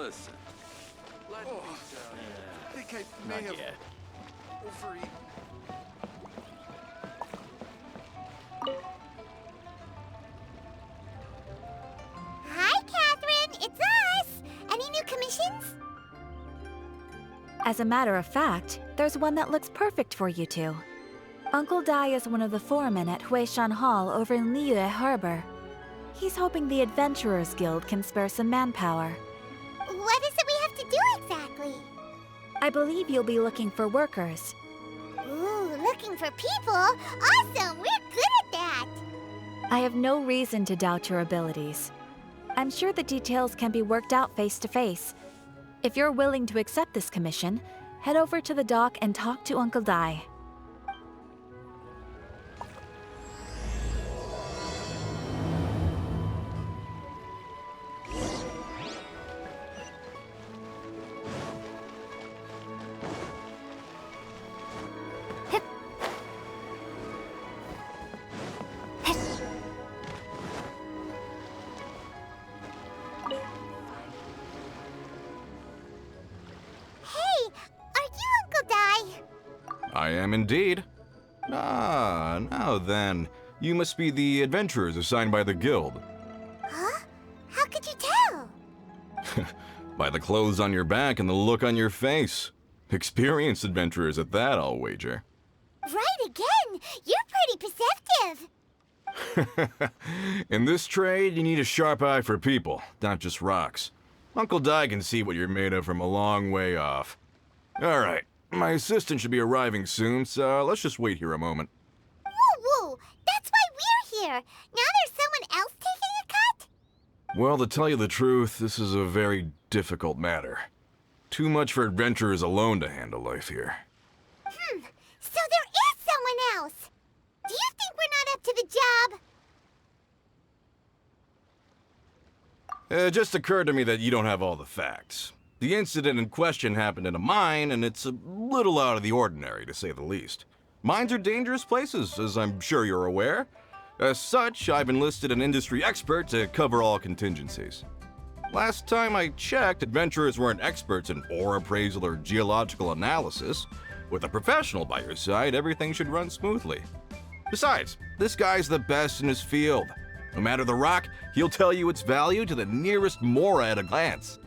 Listen, let me tell you. I think I may have overeaten. Hi, Catherine. It's us. Any new commissions? As a matter of fact, there's one that looks perfect for you two. Uncle Dai is one of the foremen at Huishan Hall over in Liyue Harbor. He's hoping the Adventurers Guild can spare some manpower. What is it we have to do exactly? I believe you'll be looking for workers. Ooh, looking for people? Awesome! We're good at that! I have no reason to doubt your abilities. I'm sure the details can be worked out face to face. If you're willing to accept this commission, head over to the dock and talk to Uncle Dai. I am indeed. Ah, now then. You must be the adventurers assigned by the guild. Huh? How could you tell? By the clothes on your back and the look on your face. Experienced adventurers at that, I'll wager. Right again! You're pretty perceptive! In this trade, you need a sharp eye for people, not just rocks. Uncle Dai can see what you're made of from a long way off. All right. My assistant should be arriving soon, so let's just wait here a moment. Woo-woo! That's why we're here! Now there's someone else taking a cut? Well, to tell you the truth, this is a very difficult matter. Too much for adventurers alone to handle life here. So there is someone else! Do you think we're not up to the job? It just occurred to me that you don't have all the facts. The incident in question happened in a mine, and it's a little out of the ordinary, to say the least. Mines are dangerous places, as I'm sure you're aware. As such, I've enlisted an industry expert to cover all contingencies. Last time I checked, adventurers weren't experts in ore appraisal or geological analysis. With a professional by your side, everything should run smoothly. Besides, this guy's the best in his field. No matter the rock, he'll tell you its value to the nearest mora at a glance.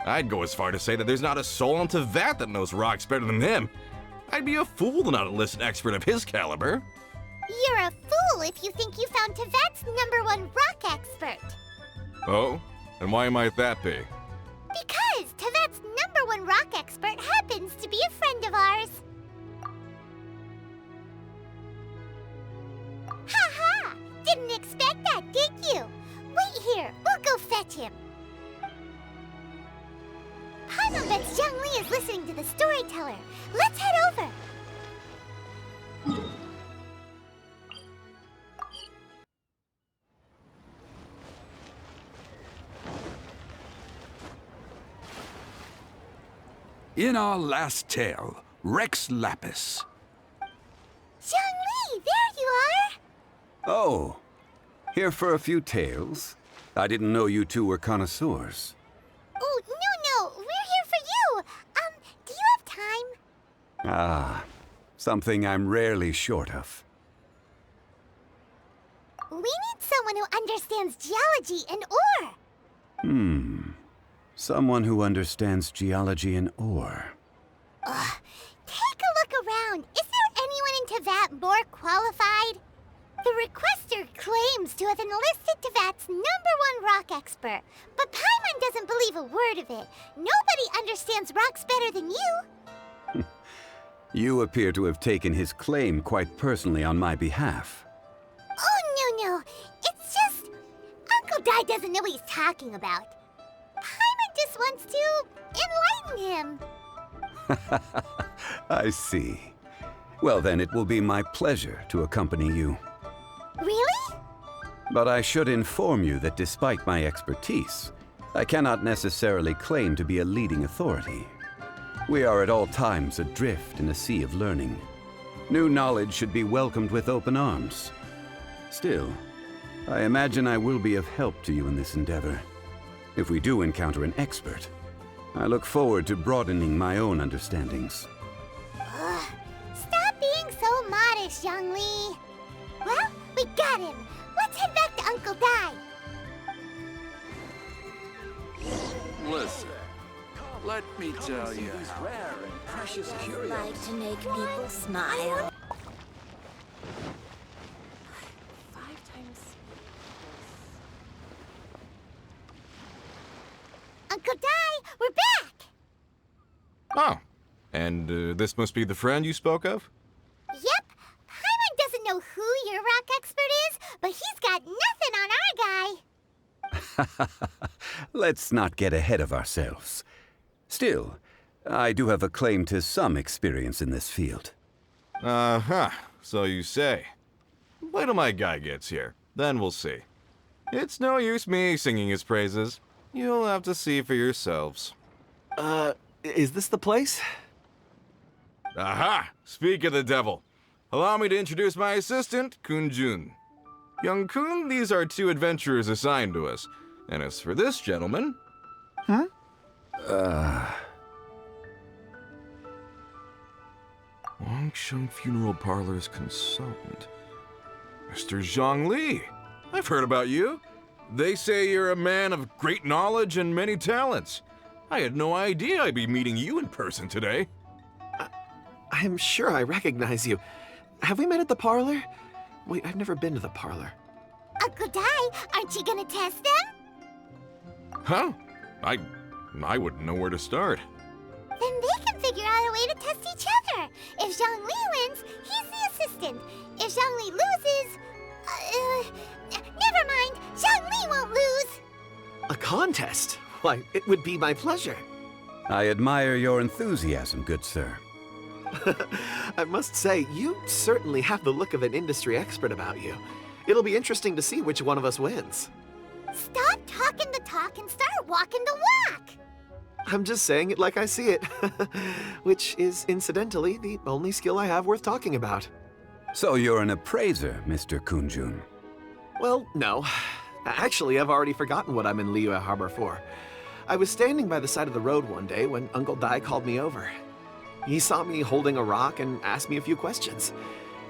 I'd go as far to say that there's not a soul on Tevat that knows rocks better than him. I'd be a fool to not enlist an expert of his caliber. You're a fool if you think you found Tevat's #1 rock expert. Oh? And why might that be? Because Tevat's #1 rock expert happens to be a friend of ours. Ha-ha! Didn't expect that, did you? Wait here, we'll go fetch him. Paimon bets Zhongli is listening to the storyteller. Let's head over. In our last tale, Rex Lapis. Zhongli, there you are! Oh, here for a few tales? I didn't know you two were connoisseurs. Oh, no, we're here for you. Do you have time? Ah, something I'm rarely short of. We need someone who understands geology and ore. Someone who understands geology and ore. Take a look around. Is there anyone in Tevat more qualified? The requester claims to have enlisted Tevat's #1 rock expert, but Paimon doesn't believe a word of it. Nobody understands rocks better than you. You appear to have taken his claim quite personally on my behalf. Oh, no. It's just... Uncle Dai doesn't know what he's talking about. Paimon just wants to enlighten him. I see. Well, then it will be my pleasure to accompany you. Really? But I should inform you that despite my expertise, I cannot necessarily claim to be a leading authority. We are at all times adrift in a sea of learning. New knowledge should be welcomed with open arms. Still, I imagine I will be of help to you in this endeavor. If we do encounter an expert, I look forward to broadening my own understandings. Ugh. Stop being so modest, Zhongli. Well, we got him. Let's head back to Uncle Dai. Listen, let me tell you. Like to make people smile. Uncle Dai, we're back! Oh, and this must be the friend you spoke of? Yep. Paimon doesn't know who your rock expert is, but he's got nothing on our guy. Let's not get ahead of ourselves. Still, I do have a claim to some experience in this field. Uh-huh, so you say. Wait till my guy gets here, then we'll see. It's no use me singing his praises. You'll have to see for yourselves. Is this the place? Aha! Speak of the devil. Allow me to introduce my assistant, Kun-jun. Young Kun, these are 2 adventurers assigned to us. And as for this gentleman... Wangsheng Funeral Parlor's consultant. Mr. Zhongli. I've heard about you. They say you're a man of great knowledge and many talents. I had no idea I'd be meeting you in person today. I'm sure I recognize you. Have we met at the parlor? Wait, I've never been to the parlor. Uncle Dai, aren't you gonna test them? Huh? I wouldn't know where to start. Then they can figure out a way to test each other. If Zhongli wins, he's the assistant. If Zhongli loses... never mind. Zhongli won't lose. A contest? Why, it would be my pleasure. I admire your enthusiasm, good sir. I must say, you certainly have the look of an industry expert about you. It'll be interesting to see which one of us wins. Stop talking the talk and start walking the walk. I'm just saying it like I see it, which is incidentally the only skill I have worth talking about. So you're an appraiser, Mr. Kun-jun. Well, no. Actually, I've already forgotten what I'm in Liyue Harbor for. I was standing by the side of the road one day when Uncle Dai called me over. He saw me holding a rock and asked me a few questions.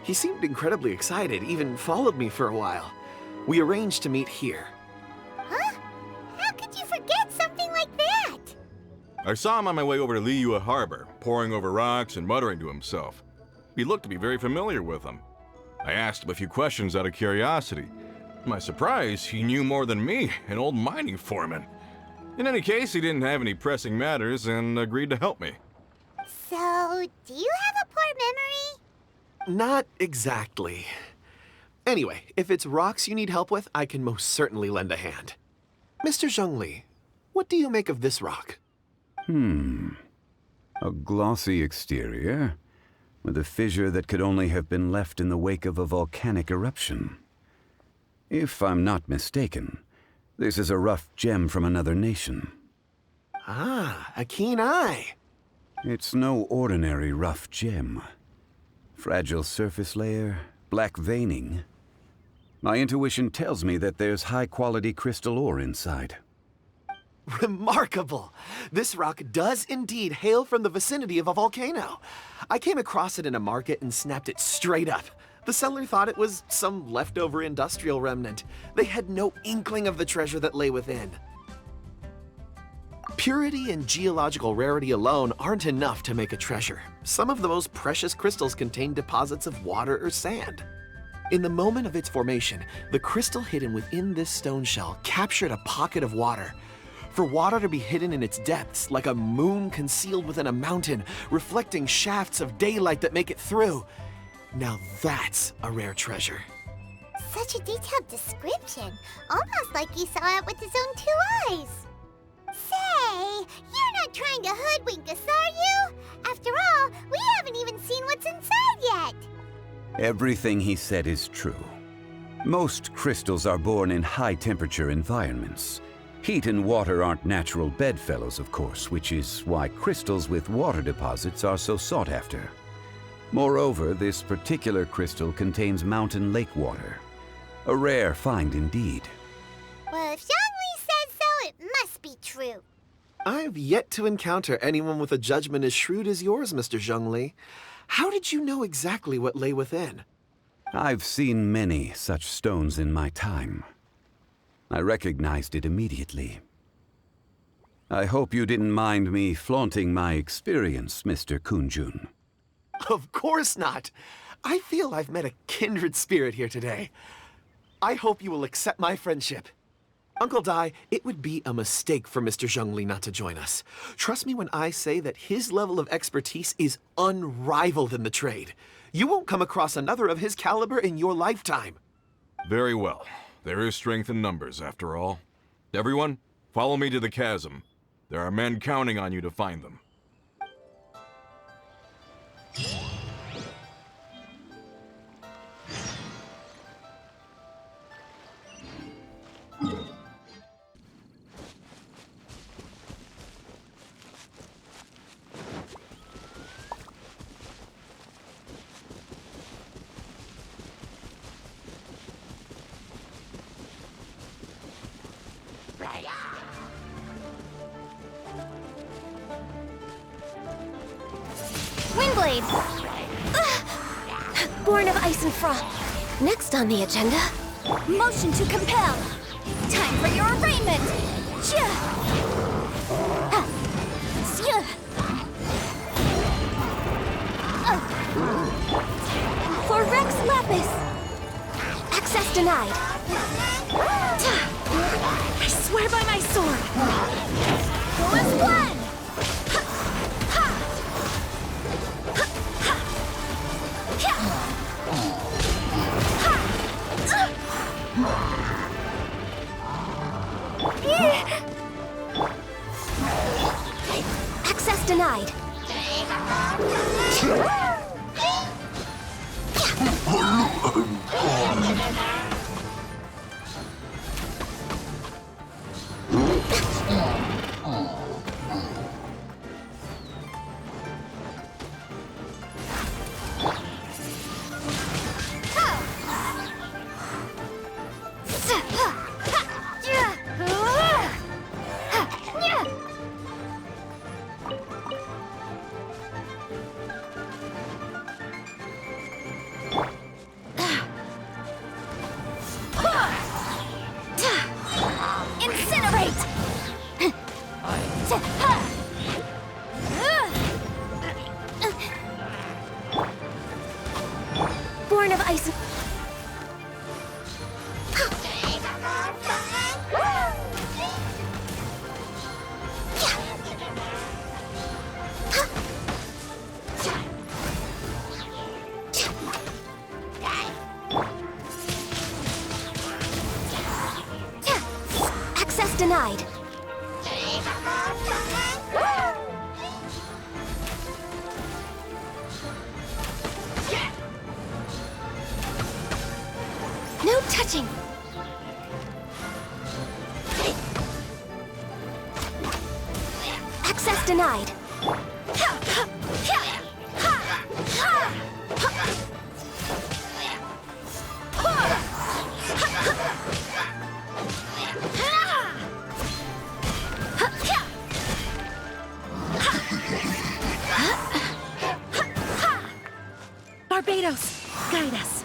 He seemed incredibly excited, even followed me for a while. We arranged to meet here. Huh? How could you forget something like that? I saw him on my way over to Liyue Harbor, poring over rocks and muttering to himself. He looked to be very familiar with them. I asked him a few questions out of curiosity. To my surprise, he knew more than me, an old mining foreman. In any case, he didn't have any pressing matters and agreed to help me. So, do you have a poor memory? Not exactly. Anyway, if it's rocks you need help with, I can most certainly lend a hand. Mr. Zhongli, what do you make of this rock? A glossy exterior, with a fissure that could only have been left in the wake of a volcanic eruption. If I'm not mistaken, this is a rough gem from another nation. Ah, a keen eye. It's no ordinary rough gem. Fragile surface layer, black veining. My intuition tells me that there's high-quality crystal ore inside. Remarkable! This rock does indeed hail from the vicinity of a volcano. I came across it in a market and snapped it straight up. The seller thought it was some leftover industrial remnant. They had no inkling of the treasure that lay within. Purity and geological rarity alone aren't enough to make a treasure. Some of the most precious crystals contain deposits of water or sand. In the moment of its formation, the crystal hidden within this stone shell captured a pocket of water. For water to be hidden in its depths, like a moon concealed within a mountain, reflecting shafts of daylight that make it through. Now that's a rare treasure. Such a detailed description, almost like he saw it with his own 2 eyes. Say, you're not trying to hoodwink us, are you? After all, we haven't even seen what's inside yet. Everything he said is true. Most crystals are born in high-temperature environments. Heat and water aren't natural bedfellows, of course, which is why crystals with water deposits are so sought after. Moreover, this particular crystal contains mountain lake water. A rare find indeed. Well, if Zhongli says so, it must be true. I've yet to encounter anyone with a judgment as shrewd as yours, Mr. Zhongli. How did you know exactly what lay within? I've seen many such stones in my time. I recognized it immediately. I hope you didn't mind me flaunting my experience, Mr. Kunjun. Of course not. I feel I've met a kindred spirit here today. I hope you will accept my friendship. Uncle Dai, it would be a mistake for Mr. Zhongli not to join us. Trust me when I say that his level of expertise is unrivaled in the trade. You won't come across another of his caliber in your lifetime. Very well. There is strength in numbers, after all. Everyone, follow me to the chasm. There are men counting on you to find them. Windblade! Born of ice and frost. Next on the agenda, Motion to compel! Time for your arraignment! Chia! Ha! Sia! for Rex Lapis. Access denied. I swear by my sword. Let's blend! Access denied. Born of ice. Access denied. No touching! Access denied. Barbados, guide us.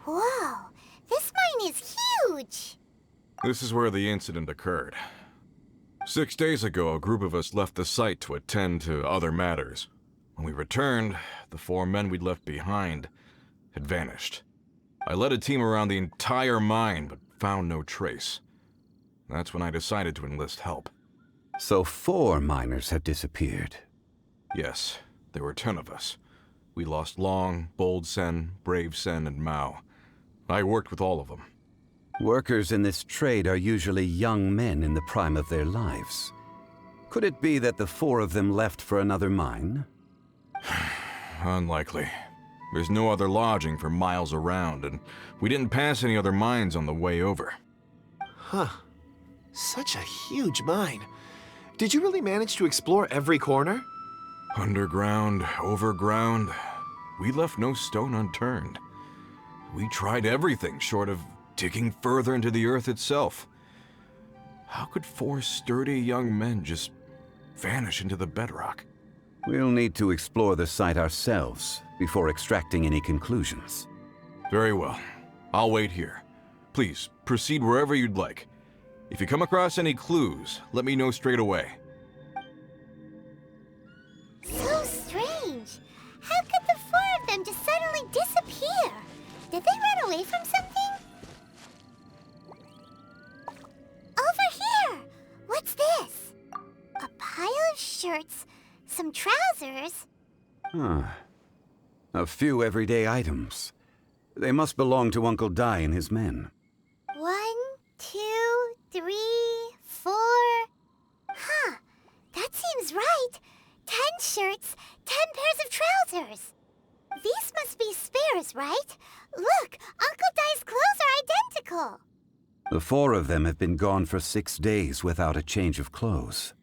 Whoa, this mine is huge! This is where the incident occurred. 6 days ago, a group of us left the site to attend to other matters. When we returned, the 4 men we'd left behind had vanished. I led a team around the entire mine, but found no trace. That's when I decided to enlist help. So 4 miners have disappeared. Yes, there were 10 of us. We lost Long, Bold Sen, Brave Sen, and Mao. I worked with all of them. Workers in this trade are usually young men in the prime of their lives. Could it be that the 4 of them left for another mine? Unlikely. There's no other lodging for miles around, and we didn't pass any other mines on the way over. Huh. Such a huge mine. Did you really manage to explore every corner? Underground, overground, we left no stone unturned. We tried everything short of digging further into the earth itself. How could 4 sturdy young men just vanish into the bedrock? We'll need to explore the site ourselves before extracting any conclusions. Very well. I'll wait here. Please, proceed wherever you'd like. If you come across any clues, let me know straight away. So strange. How could the 4 of them just suddenly disappear? Did they run away from something? Over here! What's this? A pile of shirts, some trousers. A few everyday items. They must belong to Uncle Dai and his men. 1, 2, 3, 4. Huh, that seems right. 10 shirts, 10 pairs of trousers. These must be spares, right? Look, Uncle Dai's clothes are identical. The 4 of them have been gone for 6 days without a change of clothes.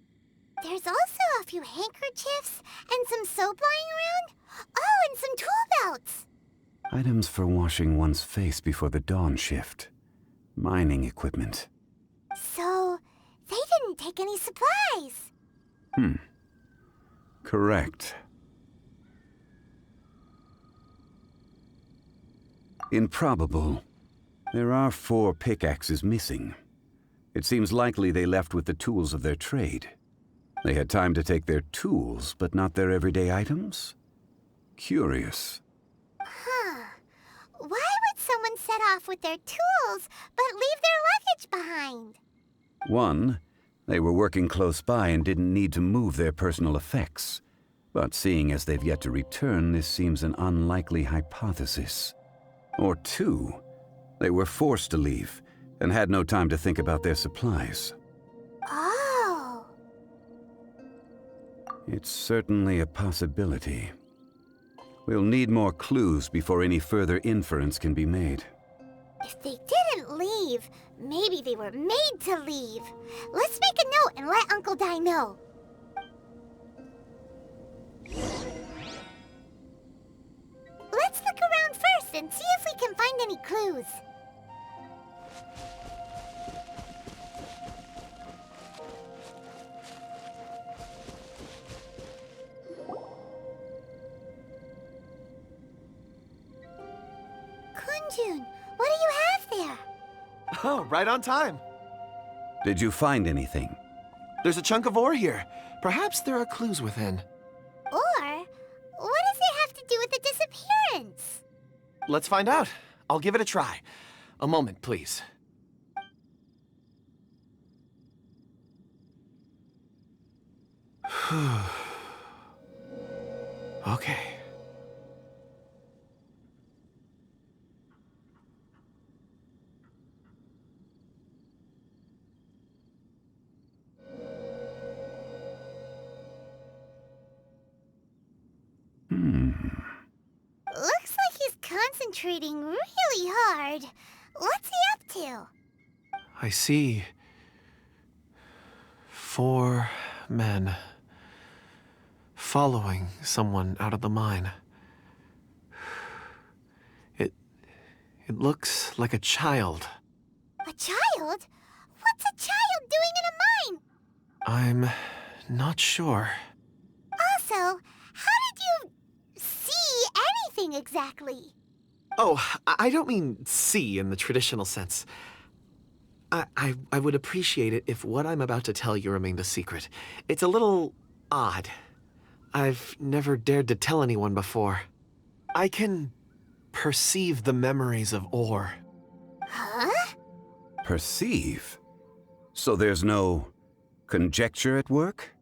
There's also a few handkerchiefs and some soap lying around. Oh, and some tool belts. Items for washing one's face before the dawn shift. Mining equipment. So, they didn't take any supplies. Correct. Improbable. There are 4 pickaxes missing. It seems likely they left with the tools of their trade. They had time to take their tools, but not their everyday items? Curious. Huh. Why would someone set off with their tools, but leave their luggage behind? 1, they were working close by and didn't need to move their personal effects. But seeing as they've yet to return, this seems an unlikely hypothesis. Or 2, they were forced to leave and had no time to think about their supplies. Oh. It's certainly a possibility. We'll need more clues before any further inference can be made. If they didn't leave, maybe they were made to leave. Let's make a note and let Uncle Dai know. Let's look around first and see if we can find any clues. Kunjun, what do you have there? Oh, right on time. Did you find anything? There's a chunk of ore here. Perhaps there are clues within. Or, what does it have to do with the disappearance? Let's find out. I'll give it a try. A moment, please. Okay. Looks like he's concentrating really hard. What's he up to? I see 4 men following someone out of the mine. It looks like a child. A child? What's a child doing in a mine? I'm not sure. Also, how did you see anything exactly? Oh, I don't mean see in the traditional sense. I would appreciate it if what I'm about to tell you remained a secret. It's a little odd. I've never dared to tell anyone before. I can perceive the memories of ore. Huh? Perceive? So there's no conjecture at work?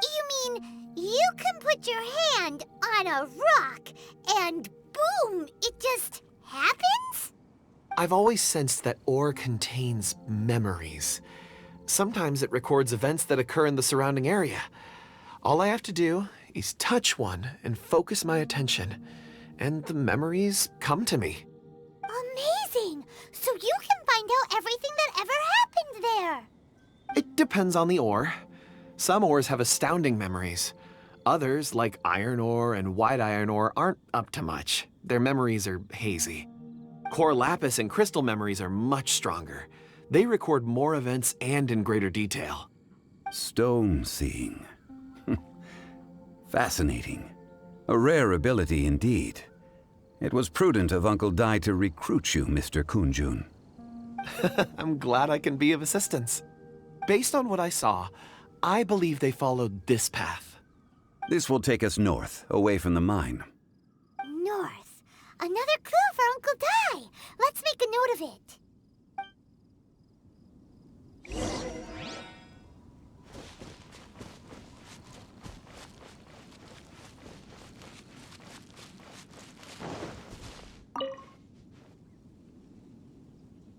You mean you can put your hand on a rock and boom, it just happens? I've always sensed that ore contains memories. Sometimes it records events that occur in the surrounding area. All I have to do is touch one and focus my attention, and the memories come to me. Amazing! So you can find out everything that ever happened there. It depends on the ore. Some ores have astounding memories. Others, like iron ore and white iron ore, aren't up to much. Their memories are hazy. Core lapis and crystal memories are much stronger. They record more events and in greater detail. Stone seeing. Fascinating. A rare ability indeed. It was prudent of Uncle Dai to recruit you, Mr. Kunjun. I'm glad I can be of assistance. Based on what I saw, I believe they followed this path. This will take us north, away from the mine. North. Another clue for Uncle Dai. Let's make a note of it.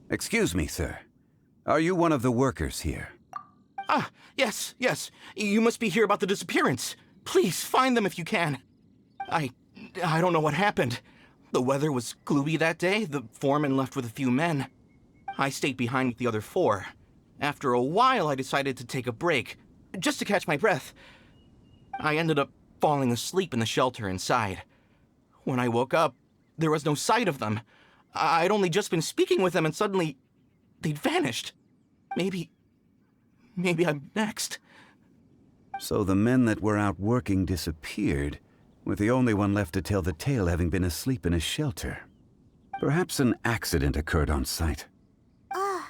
Excuse me, sir. Are you one of the workers here? Ah, yes. You must be here about the disappearance. Please, find them if you can. I don't know what happened. The weather was gloomy that day. The foreman left with a few men. I stayed behind with the other 4. After a while, I decided to take a break, just to catch my breath. I ended up falling asleep in the shelter inside. When I woke up, there was no sight of them. I'd only just been speaking with them and suddenly they'd vanished. Maybe I'm next. So the men that were out working disappeared, with the only one left to tell the tale having been asleep in a shelter. Perhaps an accident occurred on site. What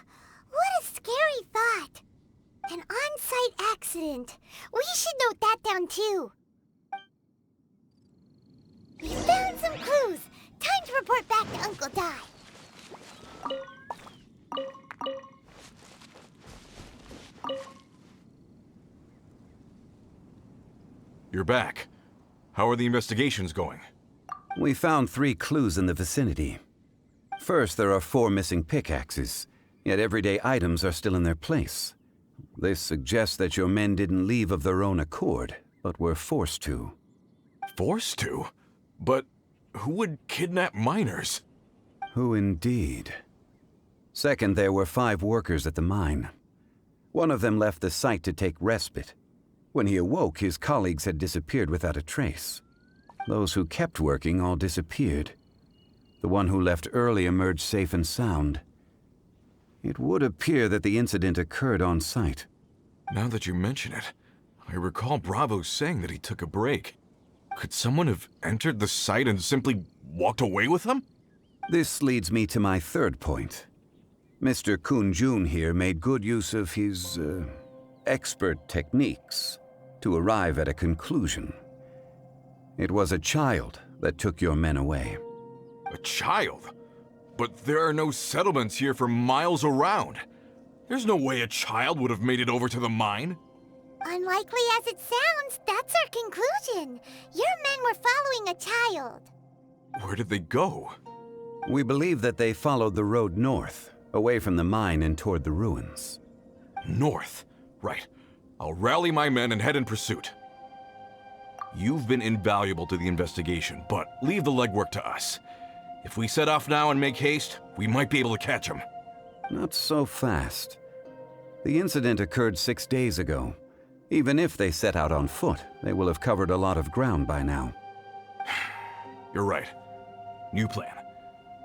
a scary thought. An on-site accident. We should note that down too. We found some clues. Time to report back to Uncle Dai. You're back. How are the investigations going? We found 3 clues in the vicinity. First, there are 4 missing pickaxes, yet everyday items are still in their place. This suggests that your men didn't leave of their own accord, but were forced to. Forced to? But who would kidnap miners? Who indeed? Second, there were 5 workers at the mine. One of them left the site to take respite. When he awoke, his colleagues had disappeared without a trace. Those who kept working all disappeared. The one who left early emerged safe and sound. It would appear that the incident occurred on site. Now that you mention it, I recall Bravo saying that he took a break. Could someone have entered the site and simply walked away with them? This leads me to my third point. Mr. Kunjun here made good use of his, expert techniques to arrive at a conclusion. It was a child that took your men away. A child? But there are no settlements here for miles around. There's no way a child would have made it over to the mine. Unlikely as it sounds, that's our conclusion. Your men were following a child. Where did they go? We believe that they followed the road north, away from the mine and toward the ruins. North. Right. I'll rally my men and head in pursuit. You've been invaluable to the investigation, but leave the legwork to us. If we set off now and make haste, we might be able to catch them. Not so fast. The incident occurred 6 days ago. Even if they set out on foot, they will have covered a lot of ground by now. You're right. New plan.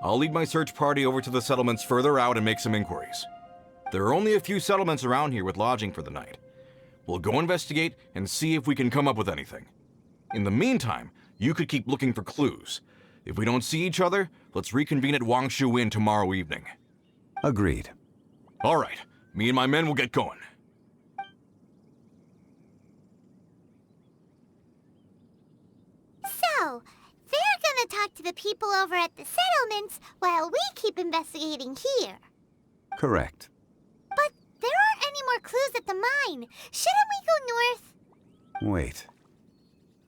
I'll lead my search party over to the settlements further out and make some inquiries. There are only a few settlements around here with lodging for the night. We'll go investigate and see if we can come up with anything. In the meantime, you could keep looking for clues. If we don't see each other, let's reconvene at Wangshu Inn tomorrow evening. Agreed. All right. Me and my men will get going. So, they're gonna talk to the people over at the settlements while we keep investigating here. Correct. But there aren't any more clues at the mine. Shouldn't we go north? Wait.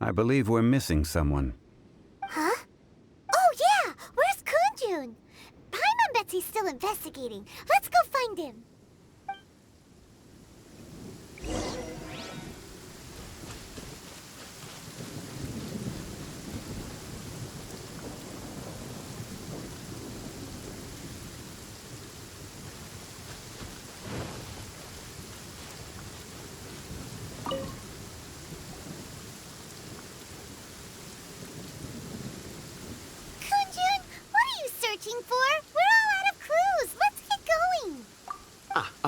I believe we're missing someone. Huh? Oh yeah! Where's Kunjun? Paimon bets he's still investigating. Let's go find him.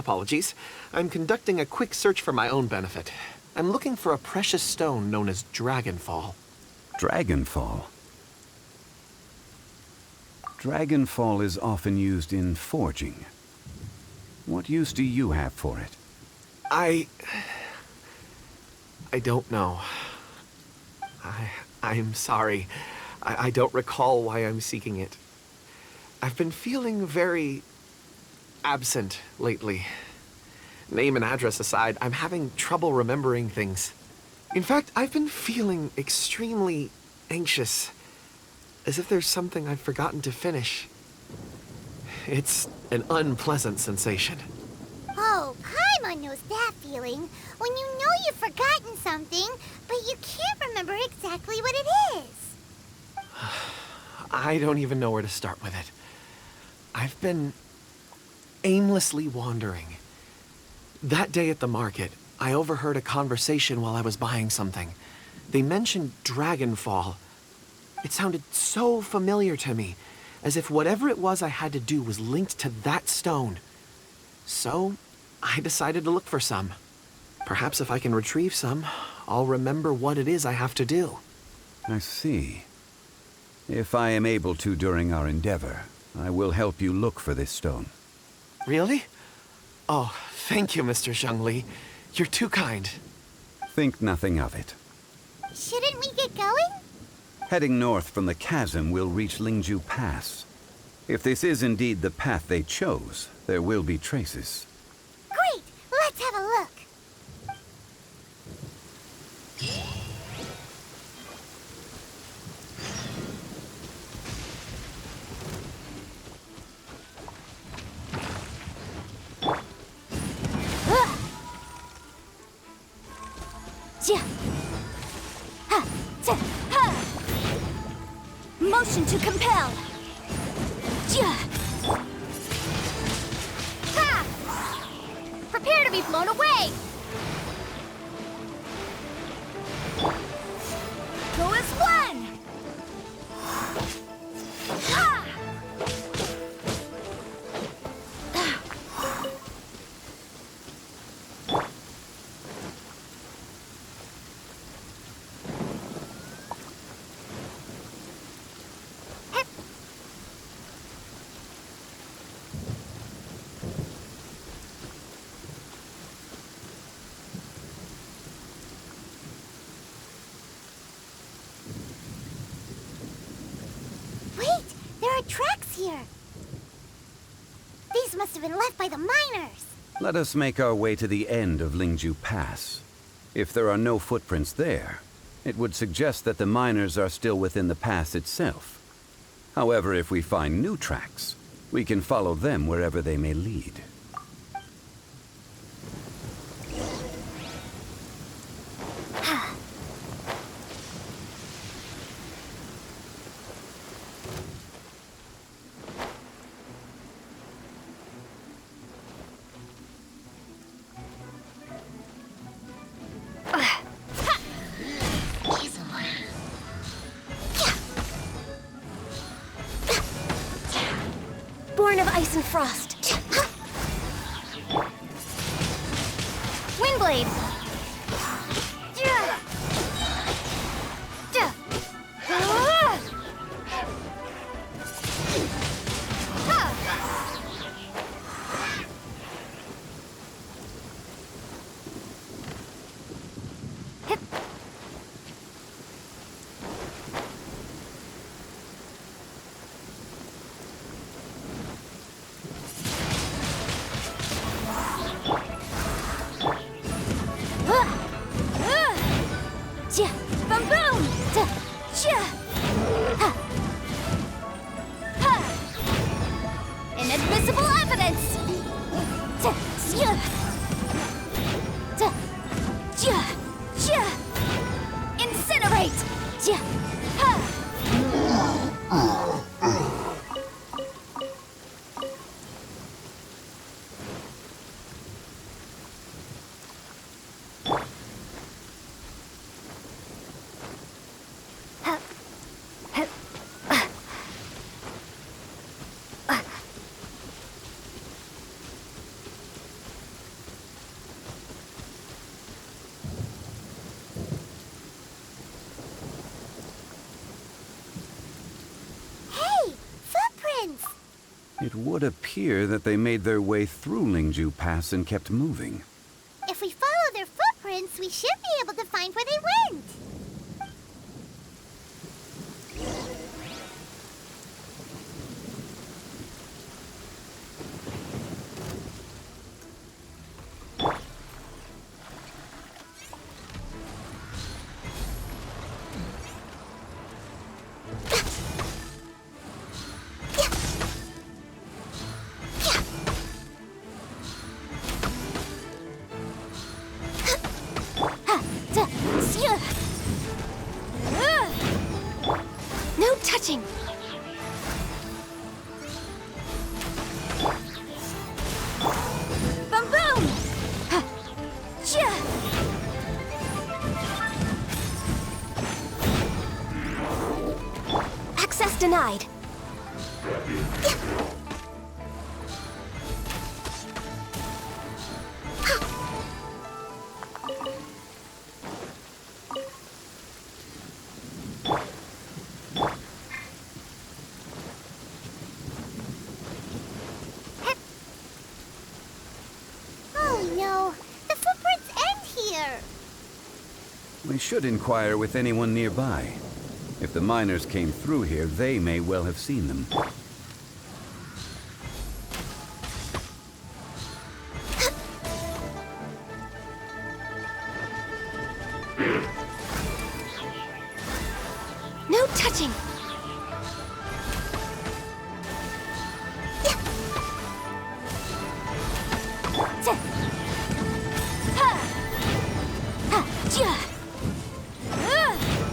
Apologies. I'm conducting a quick search for my own benefit. I'm looking for a precious stone known as Dragonfall. Dragonfall? Dragonfall is often used in forging. What use do you have for it? I don't know. I'm sorry. I don't recall why I'm seeking it. I've been feeling very absent lately. Name and address aside, I'm having trouble remembering things. In fact, I've been feeling extremely anxious, as if there's something I've forgotten to finish. It's an unpleasant sensation. Oh, Paimon knows that feeling. When you know you've forgotten something, but you can't remember exactly what it is. I don't even know where to start with it. I've been aimlessly wandering. That day at the market, I overheard a conversation while I was buying something. They mentioned Dragonfall. It sounded so familiar to me, as if whatever it was I had to do was linked to that stone. So, I decided to look for some. Perhaps if I can retrieve some, I'll remember what it is I have to do. I see. If I am able to during our endeavor, I will help you look for this stone. Really? Oh, thank you, Mr. Zhongli. You're too kind. Think nothing of it. Shouldn't we get going? Heading north from the chasm, we'll reach Lingju Pass. If this is indeed the path they chose, there will be traces. Great! Let's have a look. Motion to compel. Prepare to be blown away. Go as one. Tracks here. These must have been left by the miners. Let us make our way to the end of Lingju Pass. If there are no footprints there, it would suggest that the miners are still within the pass itself. However, if we find new tracks, we can follow them wherever they may lead. Born of ice and frost. Windblade. Inadmissible evidence! Incinerate! It would appear that they made their way through Lingju Pass and kept moving. If we follow their footprints, we should be able to find where they went. No touching! Boom boom! Access denied. Oh no, the footprints end here. We should inquire with anyone nearby. If the miners came through here, they may well have seen them. No touching!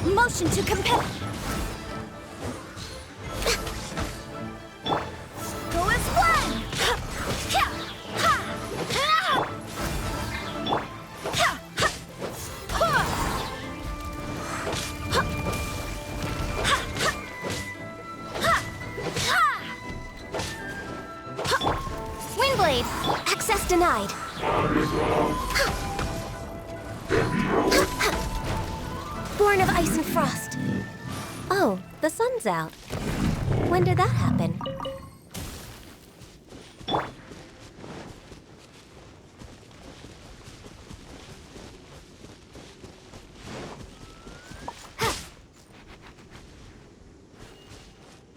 Motion to compel. Go as one. Windblade. Access denied. Born of ice and frost. Oh, the sun's out. When did that happen?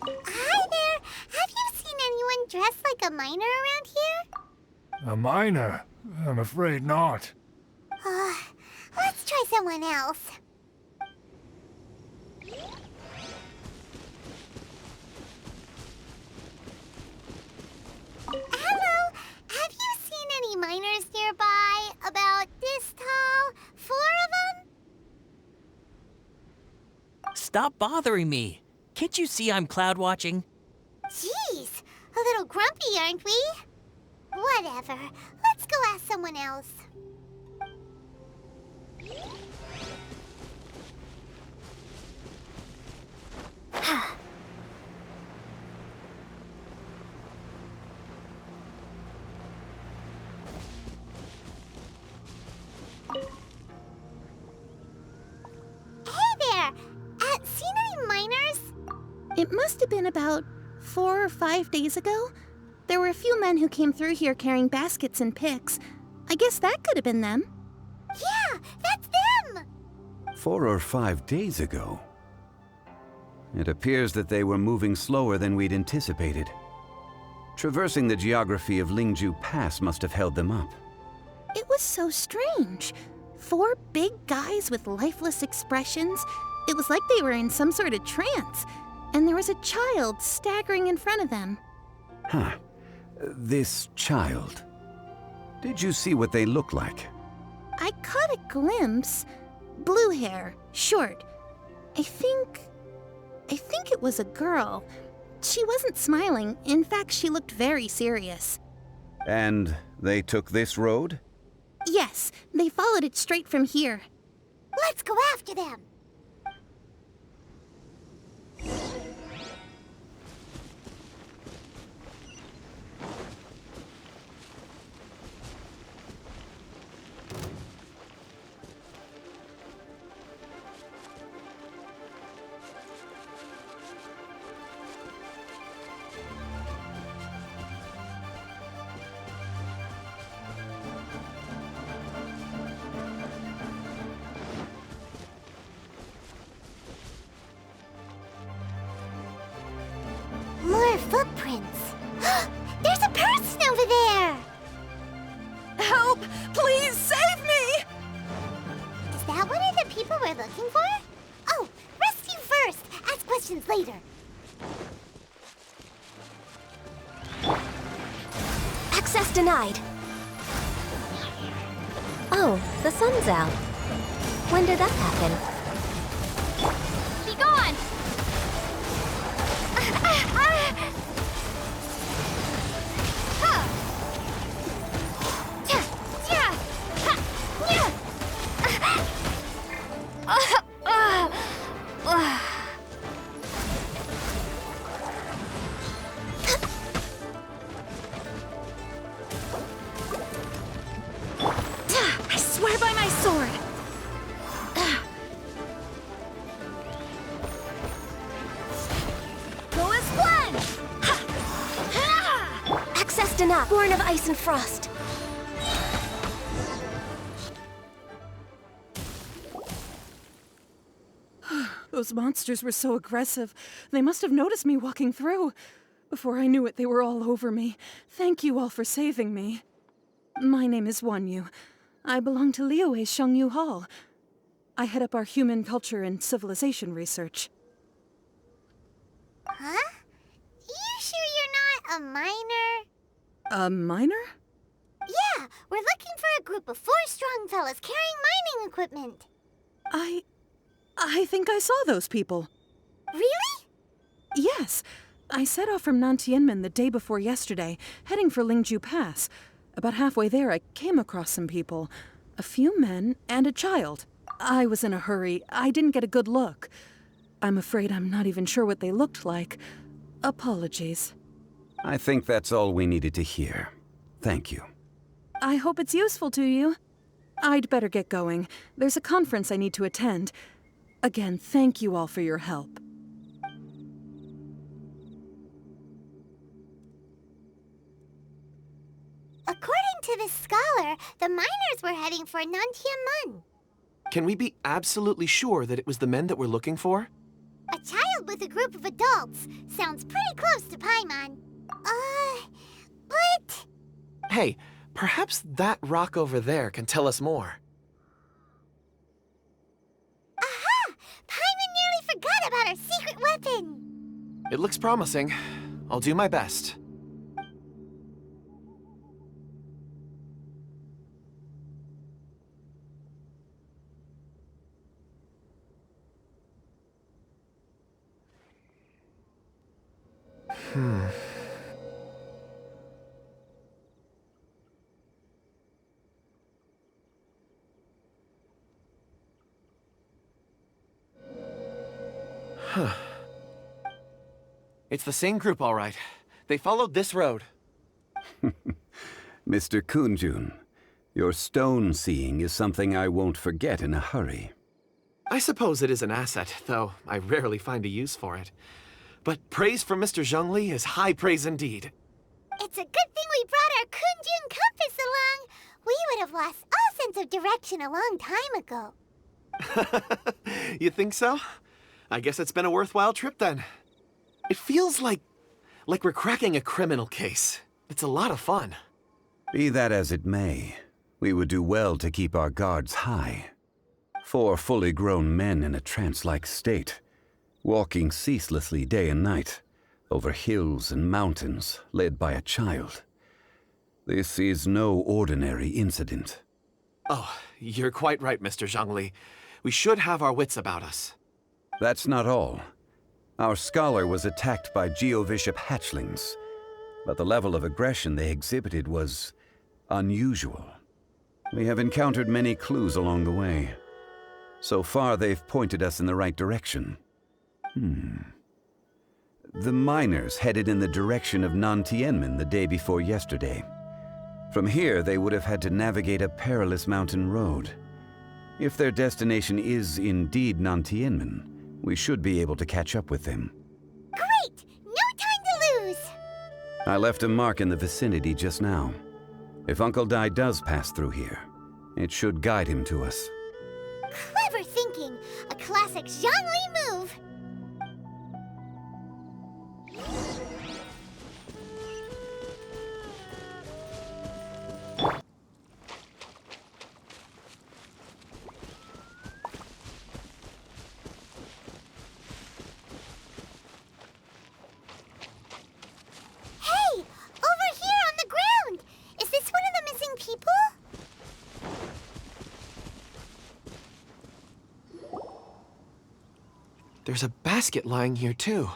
Hi there. Have you seen anyone dressed like a miner around here? A miner? I'm afraid not. Let's try someone else. Hello. Have you seen any miners nearby? About this tall? 4 of them? Stop bothering me. Can't you see I'm cloud watching? Jeez, a little grumpy, aren't we? Whatever. Let's go ask someone else. Seen any miners? It must have been about 4 or 5 days ago. There were a few men who came through here carrying baskets and picks. I guess that could have been them. Yeah, that's them! 4 or 5 days ago. It appears that they were moving slower than we'd anticipated. Traversing the geography of Lingju Pass must have held them up. It was so strange. 4 big guys with lifeless expressions. It was like they were in some sort of trance. And there was a child staggering in front of them. Huh. This child. Did you see what they looked like? I caught a glimpse. Blue hair, short. I think it was a girl. She wasn't smiling. In fact, she looked very serious. And they took this road? Yes, they followed it straight from here. Let's go after them. questions later. Access denied. Oh, the sun's out. When did that happen? Be gone! I swear by my sword! Go as planned! Access denied. Born of ice and frost. Those monsters were so aggressive. They must have noticed me walking through. Before I knew it, they were all over me. Thank you all for saving me. My name is Wanyu. I belong to Liyue's Shengyu Hall. I head up our human culture and civilization research. Huh? You sure you're not a miner? A miner? Yeah, we're looking for a group of 4 strong fellas carrying mining equipment. I think I saw those people. Really? Yes. I set off from Nantianmen the day before yesterday, heading for Lingju Pass. About halfway there, I came across some people. A few men and a child. I was in a hurry. I didn't get a good look. I'm afraid I'm not even sure what they looked like. Apologies. I think that's all we needed to hear. Thank you. I hope it's useful to you. I'd better get going. There's a conference I need to attend. Again, thank you all for your help. According to this scholar, the miners were heading for Nantianmen. Can we be absolutely sure that it was the men that we're looking for? A child with a group of adults. Sounds pretty close to Paimon. But... Hey, perhaps that rock over there can tell us more. Aha! Paimon nearly forgot about our secret weapon. It looks promising. I'll do my best. It's the same group, all right. They followed this road. Mr. Kunjun, your stone seeing is something I won't forget in a hurry. I suppose it is an asset, though I rarely find a use for it. But praise from Mr. Zhongli is high praise indeed. It's a good thing we brought our Kunjun compass along. We would have lost all sense of direction a long time ago. You think so? I guess it's been a worthwhile trip then. It feels like we're cracking a criminal case. It's a lot of fun. Be that as it may, we would do well to keep our guards high. 4 fully grown men in a trance-like state, walking ceaselessly day and night, over hills and mountains, led by a child. This is no ordinary incident. Oh, you're quite right, Mr. Zhongli. We should have our wits about us. That's not all. Our scholar was attacked by Geovishap hatchlings, but the level of aggression they exhibited was unusual. We have encountered many clues along the way. So far, they've pointed us in the right direction. The miners headed in the direction of Nantianmen the day before yesterday. From here, they would have had to navigate a perilous mountain road. If their destination is indeed Nantianmen, we should be able to catch up with them. Great! No time to lose! I left a mark in the vicinity just now. If Uncle Dai does pass through here, it should guide him to us. Clever thinking! A classic Zhongli move! There's a basket lying here, too.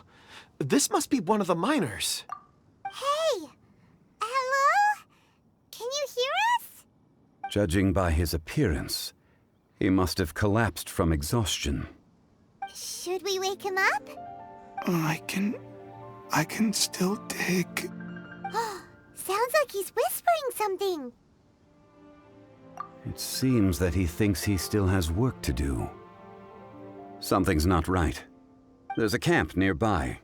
This must be one of the miners. Hey! Hello? Can you hear us? Judging by his appearance, he must have collapsed from exhaustion. Should we wake him up? I can still dig. Sounds like he's whispering something. It seems that he thinks he still has work to do. Something's not right. There's a camp nearby.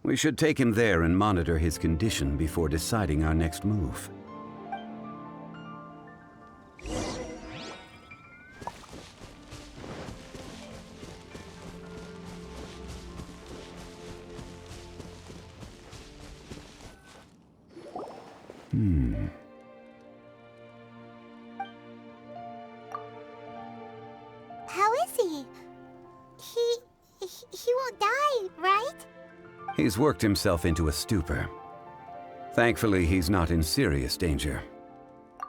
We should take him there and monitor his condition before deciding our next move. How is he? He won't die, right? He's worked himself into a stupor. Thankfully, he's not in serious danger.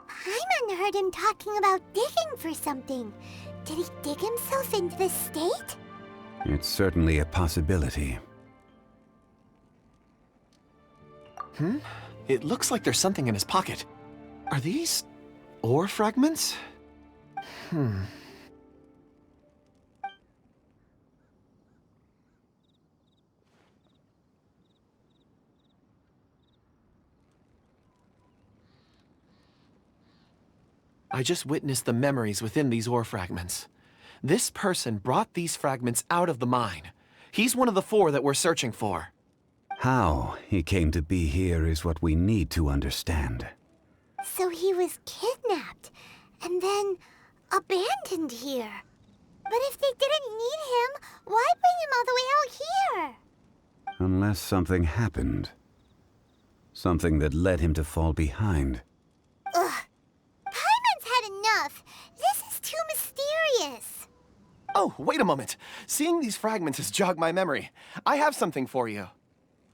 Hyman heard him talking about digging for something. Did he dig himself into this state? It's certainly a possibility. It looks like there's something in his pocket. Are these ore fragments? I just witnessed the memories within these ore fragments. This person brought these fragments out of the mine. He's one of the 4 that we're searching for. How he came to be here is what we need to understand. So he was kidnapped and then abandoned here. But if they didn't need him, why bring him all the way out here? Unless something happened. Something that led him to fall behind. Ugh. Hyman's had enough. This is too mysterious. Oh, wait a moment. Seeing these fragments has jogged my memory. I have something for you.